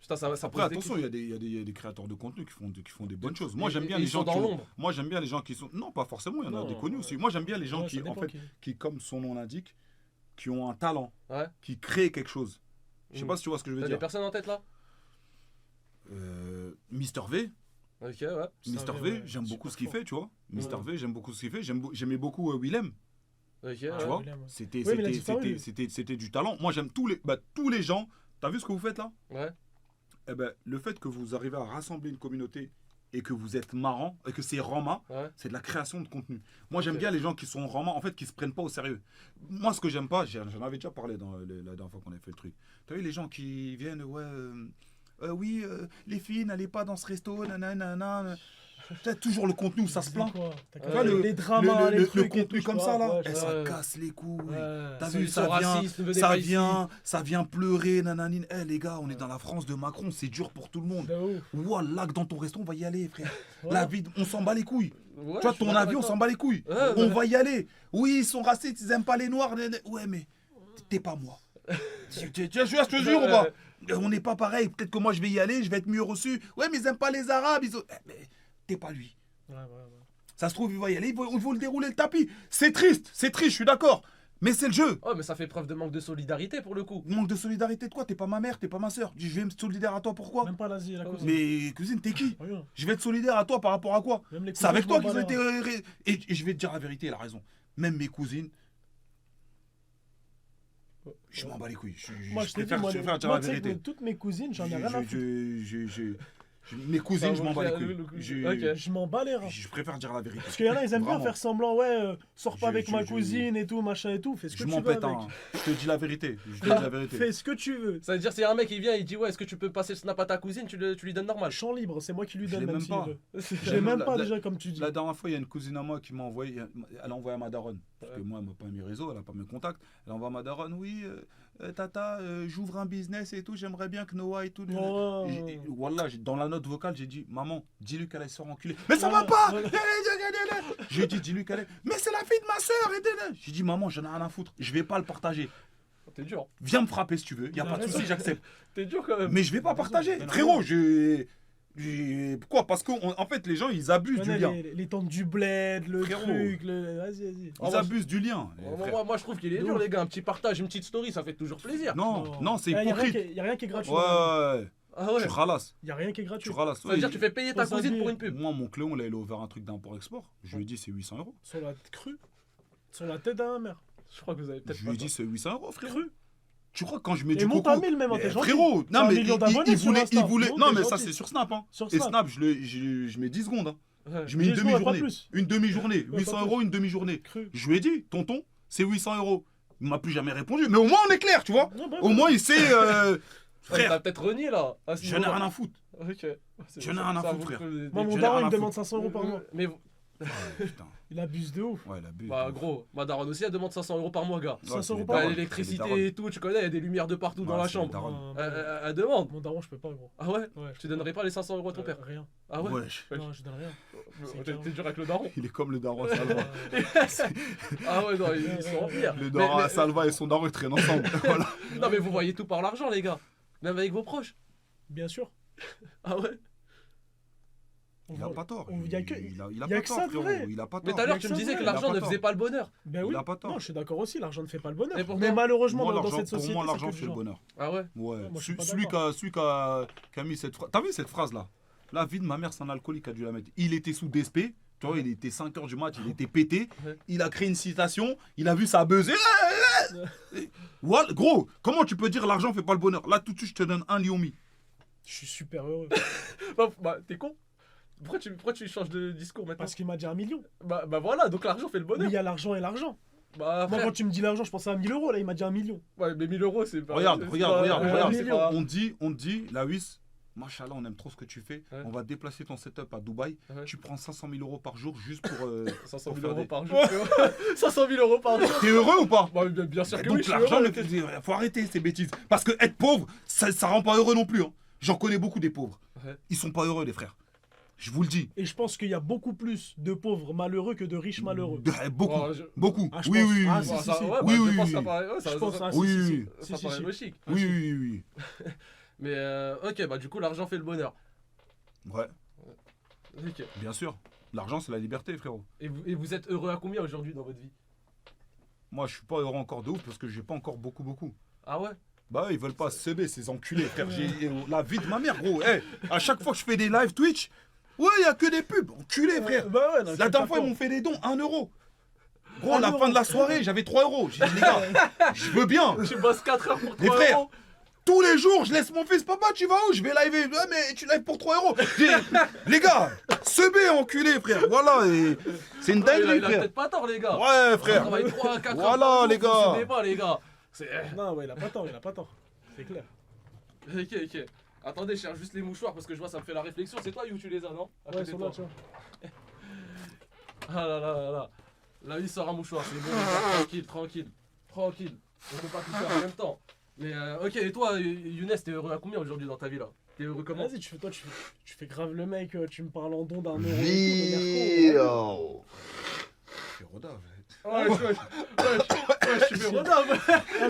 Putain, ça Après, pose des attention, il y a des créateurs de contenu qui font des bonnes choses. Moi, Et- j'aime bien et les ils gens sont dans qui ont- l'ombre. Moi, j'aime bien les gens qui sont. Non, pas forcément, il y en a Non, des connus ouais. aussi. Moi, j'aime bien les gens Ouais, ça qui, en dépend fait, qui. qui, comme son nom l'indique, qui ont un talent, Ouais. qui créent quelque chose. Je sais Mm. pas si tu vois ce que je veux T'as des dire. personnes en tête là? Mister V, Ok, ouais. Mister V, V, ouais, j'aime super beaucoup ce qu'il fort. fait, tu vois. Mister Ouais. V, j'aime beaucoup ce qu'il fait. J'aimais beaucoup Willem, Ok, tu Ah, vois. Willem, ouais. C'était Oui, mais il a disparu. c'était du talent. Moi, j'aime tous les gens. T'as vu ce que vous faites là? Ouais. Eh ben, le fait que vous arrivez à rassembler une communauté et que vous êtes marrant et que c'est rama, Ouais. c'est de la création de contenu. Moi, j'aime Ok. bien les gens qui sont rama, en fait, qui se prennent pas au sérieux. Moi, ce que j'aime pas, j'en avais déjà parlé la dernière fois qu'on avait fait le truc. T'as vu les gens qui viennent, ouais, oui, les filles, n'allez pas dans ce resto, nanana. T'as toujours le contenu où ça se plaint. T'as Ouais, qu'à le- les dramas, les trucs et contenu tout, comme je ça sais pas, là, ouais, eh, je ça ouais. casse les couilles. Ouais. T'as Ceux vu, qui ça sont vient, racistes, ne venez pas ici. ça vient pleurer, nananine. Eh les gars, on est dans la France de Macron, c'est dur pour tout le monde. De ouf. Wallah, que dans ton resto, on va y aller, frère. Ouais. La vie, on s'en bat les couilles. Ouais, Tu vois, je suis ton d'accord avis, on avec s'en bat les couilles. Ouais, On ouais. va y aller. Oui, ils sont racistes, ils aiment pas les noirs. Ouais, mais t'es pas moi. Tu vois, je te jure ou pas? On n'est pas pareil. Peut-être que moi, je vais y aller, je vais être mieux reçu. Ouais, mais ils aiment pas les arabes. Mais t'es pas lui. Ouais. Ça se trouve, il va y aller, il faut le dérouler le tapis. C'est triste, je suis d'accord. Mais c'est le jeu. Ouais, mais ça fait preuve de manque de solidarité pour le coup. Manque de solidarité de quoi? T'es pas ma mère, t'es pas ma soeur. Je vais me solidaire à toi, pourquoi? Même pas l'Asie, la cousine. Mais cousine, t'es qui? Rien. Je vais être solidaire à toi par rapport à quoi? Même les C'est avec cousins, toi je qu'ils m'en ont bats été. Et je vais te dire la vérité, elle a raison. Même mes cousines, je m'en bats les couilles. Moi, je t'ai dit, préfère moi, dire moi, la tu sais que vérité. toutes mes cousines, j'en ai rien à foutre. Mes cousines, je m'en bats les couilles. Ok. Je m'en bats les reins. Je préfère dire la vérité. Parce qu'il y en a, ils aiment bien Vraiment. faire semblant, ouais, sors pas avec ma je- cousine et tout, machin et tout. Fais ce que Je tu m'en veux pète avec. un. Je te dis la vérité. Je te dis la vérité. Fais ce que tu veux. Ça veut dire, c'est un mec qui vient, il dit, ouais, est-ce que tu peux passer le snap à ta cousine, tu lui donnes normal. Champ libre, c'est moi qui lui Je donne l'ai même même s'il pas. veut. C'est J'ai même pas La- déjà comme tu dis. La dernière fois, il y a une cousine à moi qui m'a envoyé. Elle a envoyé à ma daronne. Parce que moi, elle m'a pas mes réseaux, elle a pas mes contacts. Elle envoie à ma daronne. Oui, tata, j'ouvre un business et tout. J'aimerais bien que Noah et tout. Oh. Voilà, dans la note vocale, j'ai dit maman, dis-lui qu'elle aille se faire enculer. Mais ça Ouais, va pas. ouais. J'ai dit dis-lui qu'elle est. Mais c'est la fille de ma soeur. J'ai dit maman, j'en ai rien à foutre. Je vais pas le partager. T'es dur. Viens me frapper si tu veux. Y a Il a pas de raison. souci, j'accepte. T'es dur quand même. Mais je vais pas partager. Mais non. Frérot, pourquoi? Parce qu'en fait, les gens, ils abusent du Connais lien. les tentes du bled, le Frérot. truc, le. Vas-y. Ils abusent du lien. Moi, je trouve qu'il est dur, les gars. Un petit partage, une petite story, ça fait toujours plaisir. Non, c'est Y a rien hypocrite. qui est gratuit. Ouais, Ah ouais. tu ralasses. Y a rien qui est gratuit. Tu ralasses. Ça veut dire que tu fais payer ta Faut cousine s'habiller. pour une pub. Moi, mon Cléon, là, il a ouvert un truc d'import-export. Je lui ai dit, c'est 800 euros. Sur la crue. Sur la tête d'un mère. Je crois que vous avez peut-être Je pas lui ai dit, tort. c'est 800 euros, frère. Cru. Tu crois que quand je mets Et du monte coco... à 1000 même, Mais t'es gentil. frérot, C'est un non mais million d'abonnés sur Insta. il voulait... Non, Non t'es mais ça gentil. c'est sur Snap, hein. Sur Et Snap. Snap, je mets 10 secondes, hein. Ouais. Je mets une 10 secondes, pas demi-journée. plus. Une demi-journée. Ouais, 800 pas euros, plus. une demi-journée. Cru. Je lui ai dit, tonton, c'est 800 euros. Il m'a plus jamais répondu. Mais au moins on est clair, tu vois. Ouais, bah, Au ouais. moins il sait... Ouais, Frère, T'as peut-être renié là. à ce j'en ai niveau-là. rien à foutre. Ok. J'en ai rien à foutre, frère. Moi, mon J'en ai daron, rien il à me demande foutre. 500 euros par mois. Mais Putain. Il abuse de ouf. Ouais, il abuse. Bah gros, ma daronne aussi elle demande 500 € par mois gars. 500 € c'est par Bah, mois. les l'électricité et tout, tu connais, il y a des lumières de partout dans la c'est les chambre. darons. Elle demande. Mon daron, je peux pas, gros. Ah ouais? Ouais, Je te donnerai pas les 500 € à ton père. Rien. Ah ouais? Wesh. Non, je donne rien. T'es dur avec le daron. Il est comme le daron à Salva. Ah ouais, non, ils sont en pire. Le daron à Salva et son daron, ils traînent ensemble. Voilà. Non mais vous voyez tout par l'argent les gars. Même avec vos proches. Bien sûr. Ah ouais? Il a pas tort. Il y a que, Il a y a pas que tort, ça de frérot. vrai. Il a pas Mais tort. tout à l'heure Mais tu ça, me disais ouais, que il a l'argent pas ne tort. faisait pas le bonheur. Ben Il oui. a pas tort. Non, je suis d'accord aussi, l'argent ne fait pas le bonheur. Et pourquoi Mais malheureusement, Moi, dans l'argent, cette pour société, moi, c'est l'argent que du fait le genre. bonheur. Ah ouais? Ouais. moi, je suis pas Celui qui a mis cette phrase. T'as vu cette phrase là? La vie de ma mère, c'est un alcoolique qui a dû la mettre. Il était sous DSP. Tu vois, il était 5h du match, il était pété. Ouais. Il a créé une citation. Il a vu ça buzzer. Voilà, gros, comment tu peux dire l'argent fait pas le bonheur? Là, tout de suite, je te donne un Lyomi. Je suis super heureux. Bah t'es con? Pourquoi tu changes de discours maintenant? Parce qu'il m'a dit 1 million. Bah voilà, donc l'argent fait le Mais bonheur. il y a l'argent et l'argent. Bah Moi, frère, quand tu me dis l'argent, je pensais à 1000 €. Là, il m'a dit 1 million. ouais, mais 1000 € c'est pas... Regarde, c'est regarde, pas- regarde, ouais, regarde. c'est pas- On dit, la WIS, machallah, on aime trop ce que tu fais. Ouais. On va déplacer ton setup à Dubaï. Ouais. Tu prends 500 000 € par jour juste pour. 500 pour 000 faire € des- par jour. 500 000 € par jour. T'es heureux ou pas? Bah bien sûr que oui, Donc je suis l'argent, heureux. faut arrêter ces bêtises. Parce que être pauvre, ça rend pas heureux non plus. Hein. J'en connais beaucoup des pauvres. Ouais. Ils sont pas heureux, les frères. Je vous le dis. Et je pense qu'il y a beaucoup plus de pauvres malheureux que de riches malheureux. Beaucoup, Oh, beaucoup. Ah, je Oui, pense- oui, Ah, oui. si, Bah, si, ça, si. ouais, bah, Oui, je oui, pense que oui. ça paraît, ouais, ça, Je pense, ça, ah, oui, si, si, oui, si. ça Si, paraît si. logique. Oui, oui, oui, Mais ok, bah du coup l'argent fait le bonheur. oui. Ouais, Ok. bien sûr. L'argent, c'est la liberté, frérot. Et vous êtes heureux à combien aujourd'hui dans votre vie? Moi, je suis pas heureux encore de ouf parce que j'ai pas encore beaucoup. Ah ouais? Bah, ils veulent pas se CB, ces enculés, frère. J'ai la vie de ma mère, gros. Hey, à chaque fois que je fais des live Twitch, ouais, y a que des pubs. Enculés, frère. Bah ouais, non, La dernière fois, ils m'ont fait des dons, 1 euro. Gros, à la fin de la soirée, j'avais 3 euros. J'ai dit, les gars, je veux bien. Tu bosses 4 heures pour 3 Les frères, euros. tous les jours, je laisse mon fils, papa, tu vas où? Je vais liver. Ouais, mais tu lives pour 3 euros. Les gars, sebé, enculé, frère. Voilà, et c'est une Ah, dinguerie, il a frère. peut-être pas tort les gars. Ouais, On frère. travaille 3 à 4 Voilà, heures par les jour, gars. faut se débat, les gars. C'est... Non, ouais, il a pas tort, il a pas tort. C'est clair. Ok. Attendez, je cherche juste les mouchoirs parce que je vois ça me fait la réflexion. C'est toi où tu les as, non? À Ouais, côté ils de sont toi. là, tu vois. Ah là. Là, il sort un mouchoir, c'est bon, tranquille. On peut pas tout faire en même temps. Mais ok, et toi, Younes, t'es heureux à combien aujourd'hui dans ta vie là? T'es heureux comment? Vas-y, tu fais grave le mec, tu me parles en don d'1 euro. et tout, Vidéo. C'est rodave. Ouais, je fais rodave.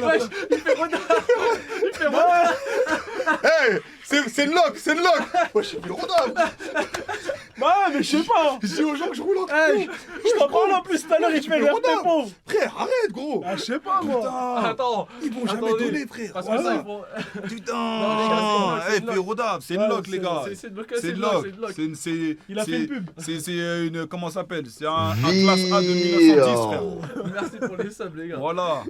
Wesh, il fait rodave. Hey, c'est une lock. Moi, je suis plus rodave. Bah, mais je sais pas. Je dis aux gens que je roule en Hey, je t'en parle en plus tout à l'heure, il Tu fait fais l'air rodave. t'es pauvre. Frère, arrête, gros. Ah, je sais pas, moi. Putain. Attends, Ils vont jamais attendez. donner, frère. parce que ça, il faut... Non, Putain. les gars, c'est Eh, une fais rodave. C'est une Ouais, lock, les gars. C'est une lock, C'est une lock. C'est Il a fait une pub. C'est une. Comment ça s'appelle? C'est un classe A de 1910, frère. Merci pour les subs, les gars. Voilà.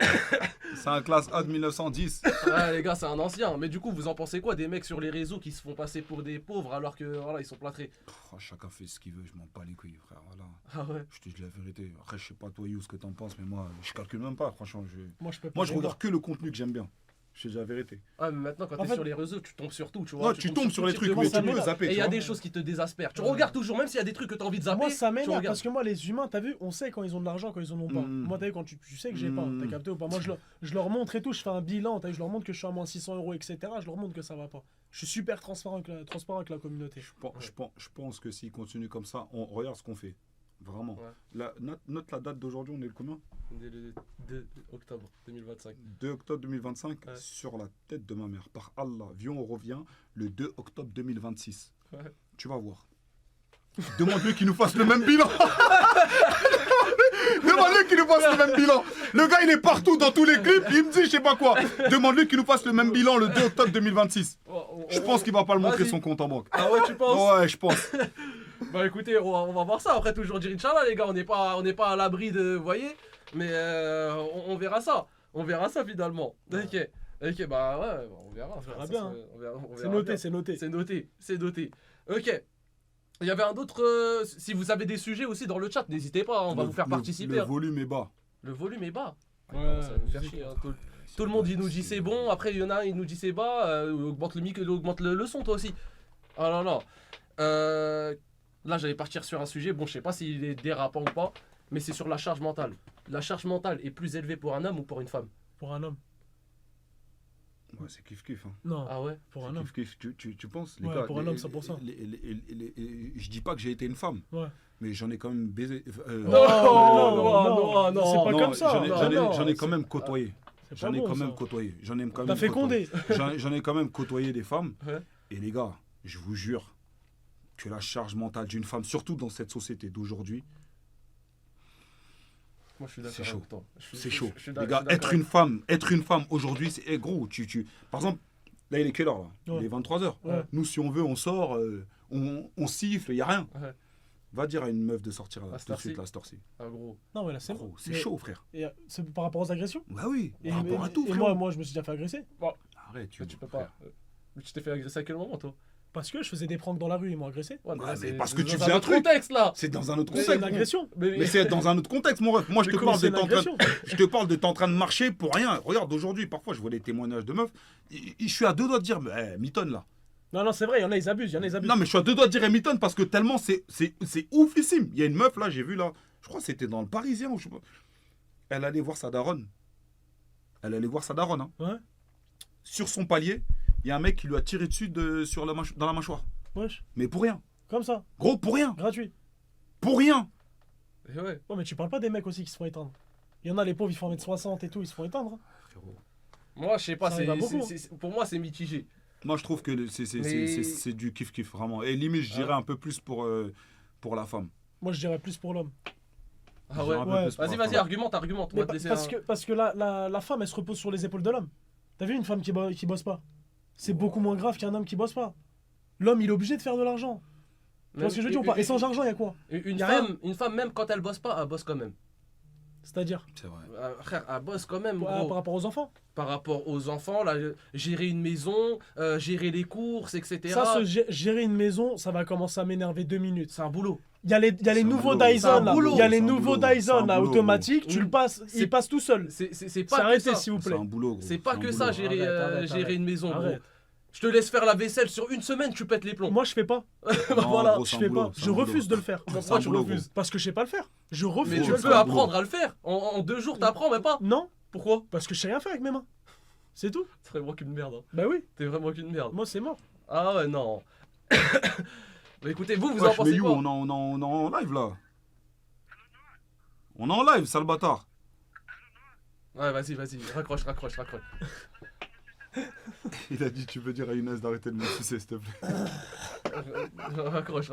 C'est un classe A de 1910. Ouais, les gars, c'est un ancien. Mais du coup, vous en pensez quoi des mecs sur les réseaux qui se font passer pour des pauvres alors que voilà, ils sont plâtrés? Oh, chacun fait ce qu'il veut, je m'en bats les couilles, frère. Voilà. Ah ouais. Je te dis la vérité. Après, je sais pas toi, You, ce que t'en penses, mais moi, je calcule même pas, franchement. Moi, je peux pas. Moi, je regarde que le contenu que j'aime bien. Je te dis la vérité. Ah, mais maintenant, quand En t'es fait- sur les réseaux, tu tombes sur tout, tu vois. Non, tu tombes sur les tout trucs, type de mais tu contenu. peux zapper. Et il tu y a vois. des choses qui te désespèrent. Tu Ouais. regardes toujours, même s'il y a des trucs que t'as envie de zapper. Moi, ça tu m'énerve regardes. parce que moi, les humains, t'as vu, on sait quand ils ont de l'argent, quand ils en ont pas. Mm. Moi, t'as vu, quand tu sais que j'ai pas, Mm. t'as capté ou pas. Moi, je leur montre et tout, je fais un bilan, t'as vu, je leur montre que je suis à moins 600 euros, etc. Je leur montre que ça va pas. Je suis super transparent avec la communauté. Je pense que s'il continue comme ça, on regarde ce qu'on fait. Vraiment. Ouais. Note la date d'aujourd'hui, on est le combien? Dès le 2 octobre 2025. 2 octobre 2025, Ouais. sur la tête de ma mère. Par Allah, viens, on revient le 2 octobre 2026. Ouais. Tu vas voir. Demande-lui qu'il nous fasse le même bilan. Demande-lui qu'il nous fasse le même bilan. Le gars, il est partout dans tous les clips. Il me dit, je sais pas quoi. Demande-lui qu'il nous fasse le même bilan le 2 octobre 2026. Je pense qu'il va pas le montrer Vas-y. son compte en banque. Ah ouais, tu penses? Ouais, je pense. Bah écoutez, on va voir ça. Après, toujours dire Inch'Allah, les gars. On n'est pas à l'abri de. Vous voyez? Mais on verra ça. On verra ça finalement. Ok, bah ouais, on verra. verra bien, hein. On verra C'est bien. noté, c'est noté. C'est noté. Ok. Il y avait un autre. Si vous avez des sujets aussi dans le chat, n'hésitez pas, on va vous faire participer. Le hein. volume est bas. Le volume est bas. Ouais, Ça va nous faire chier, hein. Tout le monde il nous dit c'est bon, après il y en a il nous dit c'est bas, augmente le micro, augmente le son toi aussi. Ah là là. là j'allais partir sur un sujet, bon je sais pas s'il est dérapant ou pas, mais c'est sur la charge mentale. La charge mentale est plus élevée pour un homme ou pour une femme? Pour un homme. Ouais, c'est kiff-kiff. Hein. Non, Ah ouais? pour un homme. Kiff-kiff, tu penses les Ouais, gars, pour un homme, 100%. Je dis pas que j'ai été une femme, Ouais. mais j'en ai quand même baisé. Non, c'est pas comme ça. J'en ai quand même côtoyé. C'est J'en pas ai bon, quand ça. même côtoyé. J'en ai quand T'as même fécondé. J'en ai quand même côtoyé des femmes. Ouais. Et les gars, je vous jure que la charge mentale d'une femme, surtout dans cette société d'aujourd'hui, Moi je suis d'accord c'est chaud. avec toi. C'est chaud. Je suis Les gars, d'accord être une femme aujourd'hui, c'est gros. Par exemple, là il est quelle heure là? Ouais. Il est 23h. Ouais. Nous, si on veut, on sort, on siffle, il n'y a rien. Ouais. Va dire à une meuf de sortir là, À tout de suite, cette là, cette heure-ci. Ah gros. Non, mais là, c'est Gros, c'est mais- chaud, frère. Et c'est par rapport aux agressions. Bah oui, Et, par rapport à tout, et frère. moi, je me suis déjà fait agresser. Arrête, Tu peux pas. Mais tu t'es fait agresser à quel moment toi? Parce que je faisais des pranks dans la rue, ils m'ont agressé. Ouais, Ouais, là, mais c'est- parce c'est que tu dans faisais un autre truc. contexte là. C'est dans un autre Mais c'est une contexte. agression. Mais c'est dans un autre contexte, mon ref. Moi, je Mais te comment parle c'est de une t'en train agression? je te parle de t'es en train de marcher pour rien. Regarde, aujourd'hui, parfois, je vois des témoignages de meufs. Je suis à deux doigts de dire, Mitton, là. Non, c'est vrai, il y en a, ils abusent. Non, mais je suis à deux doigts de dire Hamilton parce que tellement c'est oufissime. Il y a une meuf là, j'ai vu là, je crois que c'était dans le Parisien ou je sais pas. Elle allait voir sa daronne. Hein. Ouais. Sur son palier, il y a un mec qui lui a tiré dessus dans la mâchoire. Wesh, Mais pour rien. comme ça, Gros, pour rien. gratuit. Pour rien. Et ouais. Ouais, mais tu parles pas des mecs aussi qui se font éteindre. Il y en a, les pauvres, ils font 1m60 et tout, ils se font éteindre. Hein. Frérot. Moi je sais pas, Ça arrive à beaucoup. pour moi c'est mitigé. Moi, je trouve que Mais- c'est du kiff-kiff, vraiment. Et limite, je dirais un peu plus pour la femme. Moi, je dirais plus pour l'homme. Ah Je ouais. dirais un peu Ouais. plus pour Vas-y, la vas-y, femme. argumente. On Mais va te laisser parce que la femme, elle se repose sur les épaules de l'homme. T'as vu une femme qui bosse pas? C'est beaucoup moins grave qu'un homme qui bosse pas. L'homme, il est obligé de faire de l'argent. Tu vois ce que je veux dire ou pas? Et sans argent, il y a quoi? Une Y a rien. femme, même quand elle bosse pas, elle bosse quand même. C'est-à-dire C'est vrai. Frère, elle bosse quand même, par gros. rapport aux enfants. Par rapport aux enfants, là, gérer une maison, gérer les courses, etc. Ça, gérer une maison, ça va commencer à m'énerver 2 minutes. C'est un boulot. Il y a les C'est un nouveaux boulot. Dyson C'est un là. boulot. Il y a les C'est un nouveaux boulot. C'est Dyson un là, boulot, automatiques. Tu gros. le passes, C'est- il passe tout seul. C'est pas que Arrêtez ça. s'il vous C'est plaît. un boulot, gros. C'est pas un que boulot. ça, gérer, Arrête. gérer une maison, gros. Arrête. Je te laisse faire la vaisselle sur une semaine, tu pètes les plombs. Moi, je fais pas. Non, Voilà, gros, Je c'est un fais boulot, pas. c'est Je un boulot. refuse de le faire. Pourquoi tu boulot, refuses? Parce que je sais pas le faire. Je Mais refuse tu de le peux c'est un faire. apprendre à le faire. En 2 jours, t'apprends, mais pas. Non, Pourquoi? parce que je sais rien faire avec mes mains. C'est tout. C'est vraiment qu'une merde. Hein. Bah oui, T'es vraiment qu'une merde. moi c'est mort. Ah ouais, non. Bah écoutez, vous en Wesh, mais pensez you, quoi? on est en live là. On est en live, sale bâtard. Ouais, vas-y, raccroche. Il a dit, tu peux dire à Inès d'arrêter de me sucer, s'il te plaît. raccroche.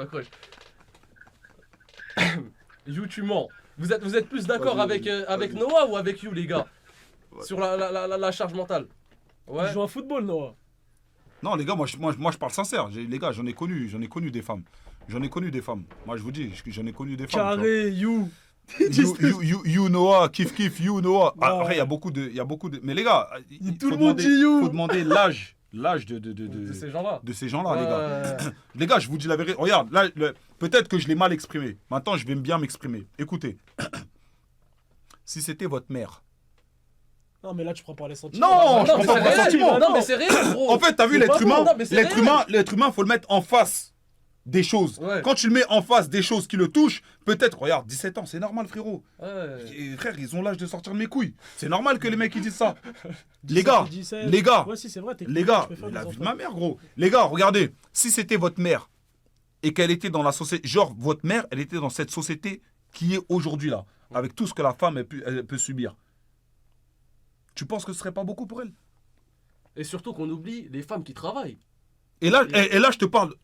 You, tu mens. Vous êtes plus d'accord Vas-y, avec, vas-y, avec vas-y. Noah ou avec You, les gars? Ouais. Sur la charge mentale. Ouais. Je joue à football, Noah. Non, les gars, moi je parle sincère. Les gars, j'en ai connu des femmes. Moi, je vous dis, j'en ai connu des femmes. Carré, you. You Noah, kiff, you Noah. Ouais. Après, il y a beaucoup de. Mais les gars, Tout le monde dit you. faut demander l'âge De ces gens-là. de ces gens-là, les gars. Ouais. Les gars, je vous dis la vérité. Regarde, là, peut-être que je l'ai mal exprimé. Maintenant, je vais bien m'exprimer. Écoutez, si c'était votre mère. Non, mais là, tu prends pas les sentiments. Non, je Non, mais prends c'est pas mon réel, sentiment. non, mais c'est réel, gros. En fait, t'as vu, C'est l'être pas humain, bon, non, mais c'est réel. l'être humain, faut le mettre en face des choses. Ouais. Quand tu le mets en face des choses qui le touchent, peut-être, regarde, 17 ans, c'est normal, frérot. Ouais. Et frère, ils ont l'âge de sortir de mes couilles. C'est normal que les mecs ils disent ça. 17, Les gars, 17. les gars, Ouais, si, c'est vrai. les gars, tu peux faire la des vie de enfants. ma mère, gros. Les gars, regardez, si c'était votre mère et qu'elle était dans la société, genre votre mère, elle était dans cette société qui est aujourd'hui là, avec tout ce que la femme elle peut subir. Tu penses que ce serait pas beaucoup pour elle? Et surtout qu'on oublie les femmes qui travaillent. Et là, je te parle,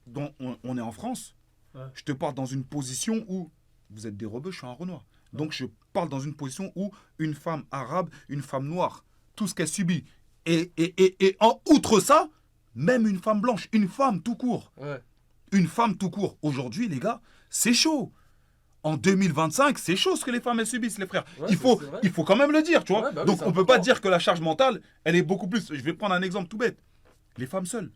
on est en France, Ouais. je te parle dans une position où vous êtes des rebeux, je suis un Renoir. Donc je parle dans une position où une femme arabe, une femme noire, tout ce qu'elle subit. Et en outre ça, même une femme blanche, une femme tout court. Ouais. Une femme tout court. Aujourd'hui, les gars, c'est chaud. En 2025, c'est chaud ce que les femmes elles subissent, les frères. Ouais, il faut c'est vrai. quand même le dire, tu vois. Ouais, bah oui, Donc c'est on peut pas important. dire que la charge mentale, elle est beaucoup plus. Je vais prendre un exemple tout bête. Les femmes seules.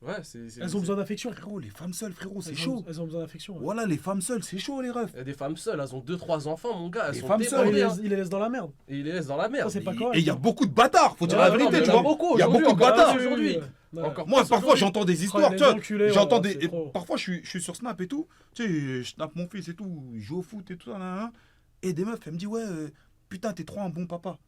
Ouais, Elles ont besoin d'affection. Frérot, les femmes seules, frérot, c'est Elles chaud. Elles ont besoin d'affection. Ouais. Voilà, les femmes seules, c'est chaud, les refs. Il y a des femmes seules, elles ont 2-3 enfants, mon gars. Elles Les sont femmes Ouais, débordées. hein. il les laisse dans la merde. Et ils les laissent dans la merde. Ça, c'est pas Et correct. il y a beaucoup de bâtards, faut dire Ouais, la non, vérité, mais tu il y en a vois. beaucoup Il y a aujourd'hui, beaucoup de encore bâtards. aujourd'hui. Ouais. Encore Moi, plus parfois, aujourd'hui. j'entends des Oh, histoires, les tu vois. enculés, J'entends ouais, des. c'est trop. Parfois, je suis sur Snap et tout. Tu sais, je snap mon fils et tout. Il joue au foot et tout ça. Nan, nan. Et des meufs, elles me disent, ouais, putain, t'es trop un bon papa.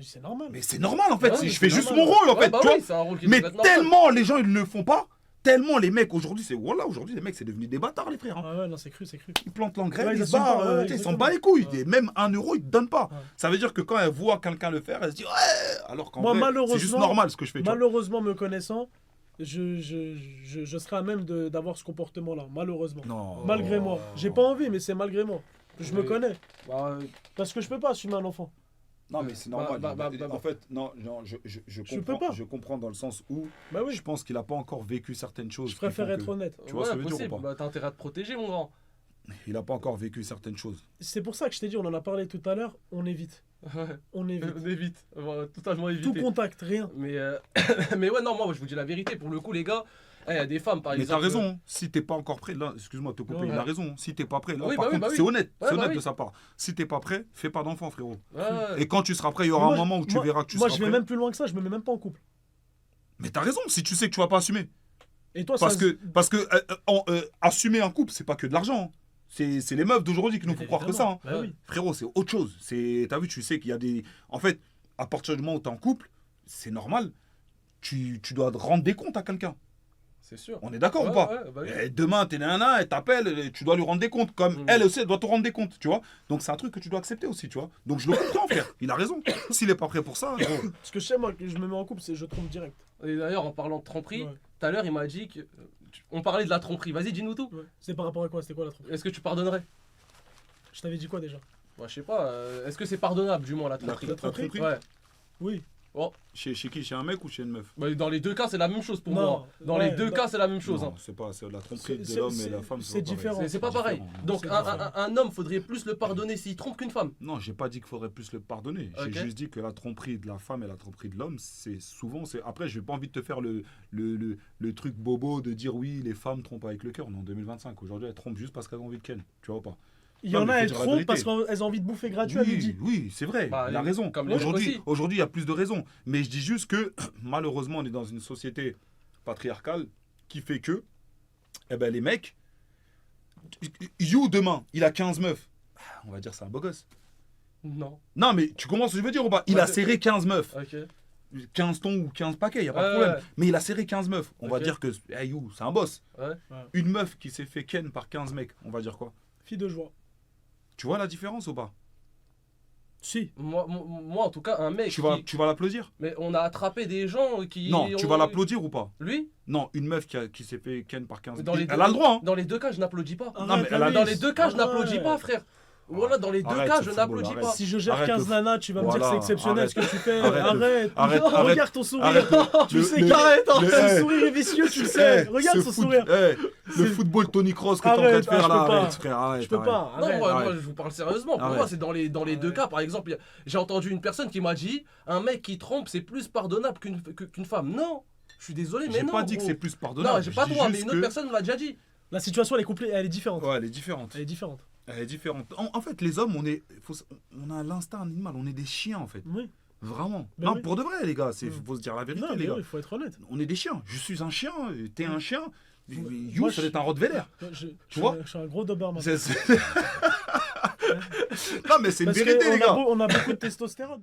C'est normal. Mais c'est normal, en fait. Ouais, Je fais c'est juste normal. mon rôle, en Ouais, fait. bah Tu vois. oui, c'est un rôle qui Mais doit être normal. tellement les gens, ils ne le font pas. Tellement les mecs, aujourd'hui, c'est. Voilà, aujourd'hui, les mecs, c'est devenu des bâtards, les frères. Hein. Ah ouais, non, c'est cru, c'est cru. Ils plantent l'engrais, Ouais, ils ils se assument barrent, pas, ouais, tu sais, ils s'en exactement. battent les couilles. Ouais. Et même 1 euro, ils te donnent pas. Ouais. Ça veut dire que quand elle voit quelqu'un le faire, elle se dit, ouais, alors qu'en Moi, vrai, c'est malheureusement- juste normal ce que je fais. Tu vois. Malheureusement, me connaissant, je serais à même d'avoir ce comportement-là. Malheureusement. Non. Malgré moi. J'ai pas envie, mais c'est malgré moi. Je me Oui. connais. Bah, Parce que je peux pas assumer un enfant. Non, mais c'est normal. bah, En fait, non, je peux comprends. pas. Je comprends dans le sens où Bah oui, je pense qu'il a pas encore vécu certaines choses. je préfère qui font être que- honnête. Tu vois ce que je veux dire possible. ou pas Bah, t'as intérêt à te protéger, mon grand. Il a pas encore vécu certaines choses. C'est pour ça que je t'ai dit, on en a parlé tout à l'heure, on évite. Ouais. On évite. On évite. Totalement évité. Tout contact, rien. Mais, mais ouais, non, moi, je vous dis la vérité. Pour le coup, les gars, il y a des femmes, par Mais exemple. t'as raison, hein. Si t'es pas encore prêt, là, excuse-moi de te couper, Ouais. il a raison. Si t'es pas prêt, là, Oui, par bah oui, contre, bah oui. c'est honnête, Ouais, c'est bah honnête oui. de sa part. Si t'es pas prêt, fais pas d'enfant, frérot. Ouais, ouais. Et quand tu seras prêt, il y aura Moi, un moment où tu verras que tu Moi, seras je vais prêt. même plus loin que ça, je me mets même pas en couple. Mais t'as raison, si tu sais que tu vas pas assumer. Et toi, Parce ça. que assumer un couple, c'est pas que de l'argent. Hein. C'est les meufs d'aujourd'hui qui nous font croire que ça. Hein. Bah oui. Frérot, c'est autre chose. T'as vu, tu sais qu'il y a des. En fait, à partir du moment où t'es en couple, c'est normal. Tu dois te rendre des comptes à quelqu'un. C'est sûr. On est d'accord Ouais, ou pas ouais, bah oui. Et demain, t'es nana, elle t'appelle, et tu dois lui rendre des comptes. Comme elle aussi, elle doit te rendre des comptes, tu vois. Donc c'est un truc que tu dois accepter aussi, tu vois. Donc je le comprends, frère. Il a raison. S'il est pas prêt pour ça, gros. Ce que je sais, moi, que je me mets en couple, c'est je trompe direct. Et d'ailleurs, en parlant de tromperie, Ouais. tout à l'heure, il m'a dit que. On parlait de la tromperie. Vas-y, dis-nous tout. Ouais. C'est par rapport à quoi? C'était quoi la trompe? Est-ce que tu pardonnerais? Je t'avais dit quoi déjà? Moi, je sais pas. Est-ce que c'est pardonnable, du moins, la tromperie? La tromperie Ouais. Oui. Chez qui? Chez un mec ou chez une meuf? Bah, dans les deux cas, c'est la même chose pour Non, moi. Dans ouais, les deux bah- cas, c'est la même chose. Non, hein. c'est pas la tromperie de C'est- l'homme et c'est- la femme. c'est pas pareil. différent. C'est pas pareil. différent. Donc, C'est un homme, faudrait plus le pardonner s'il trompe qu'une femme. Non, j'ai pas dit qu'il faudrait plus le pardonner. J'ai Ok. juste dit que la tromperie de la femme et la tromperie de l'homme, c'est souvent. Après, j'ai pas envie de te faire le truc bobo de dire oui, les femmes trompent avec le cœur. Non, en 2025. Aujourd'hui, elles trompent juste parce qu'elles ont envie de ken. Tu vois ou pas? Il y Non, en mais a, faut elles dire la trompent vérité. parce qu'elles ont envie de bouffer gratuit à midi. Oui, c'est vrai. Bah, il a raison. comme les mecs aussi. Aujourd'hui, il y a plus de raisons. Mais je dis juste que malheureusement, on est dans une société patriarcale qui fait que eh ben, les mecs, You demain, il a 15 meufs. On va dire c'est un beau gosse. Non. Non, mais tu comprends ce que je veux dire ou pas? Il Ouais, a serré 15 meufs. Ok. 15 tons ou 15 paquets, il n'y a pas de Ouais, problème. ouais. Mais il a serré 15 meufs. On va Ok. dire que You, c'est un boss. Ouais. Une meuf qui s'est fait ken par 15 mecs, on va dire quoi? Fille de joie. Tu vois la différence ou pas? Si. Moi, en tout cas, un mec. Tu vas, qui- tu vas l'applaudir? Mais on a attrapé des gens qui. Non, tu ont- vas l'applaudir ou pas? Lui, Non, une meuf qui s'est fait ken par 15 Dans les Elle deux- a le droit, hein. dans les deux cas, je n'applaudis pas. Non, mais elle a- Dans les deux cas, je Arrête. n'applaudis pas, frère. Voilà, dans les deux Arrête cas, ce je football, n'applaudis arrête. pas. Si je gère Arrête 15 le- nanas, tu vas me dire que Voilà, c'est exceptionnel arrête. ce que tu fais. Arrête le- Arrête. arrête, Oh, arrête. regarde ton sourire. Arrête Tu le- sais le- qu'arrête. le- Ton sourire est vicieux, tu le sais. Regarde ce son foot- sourire. Le C'est- football Tony Cross que t'es en train de Arrête, faire je là, peux pas. arrête, frère, arrête. Je peux arrête. pas. Non, Arrête. moi, arrête. je vous parle sérieusement. Pour Arrête. moi, c'est dans les deux cas. Par exemple, j'ai entendu une personne qui m'a dit un mec qui trompe, c'est plus pardonnable qu'une femme. Non, je suis désolé, mais J'ai non. pas dit que gros. c'est plus pardonnable. Non, j'ai pas je dis droit, mais juste une autre que- personne me l'a déjà dit. La situation, elle est différente. Ouais, elle est différente. Elle est différente. Elle est différente. En fait, les hommes, on a l'instinct animal, on est des chiens en fait. Oui. Vraiment. Ben Non, oui. pour de vrai, les gars, Mm. faut se dire la vérité, Non, les mais gars. il faut être honnête. On est des chiens. Je suis un chien, t'es un chien. Moi, You, ça je- doit être un Rottweiler. Tu vois Je suis un gros Doberman. Non, mais c'est une Parce vérité, qu'on les gars. on a beaucoup de testostérone.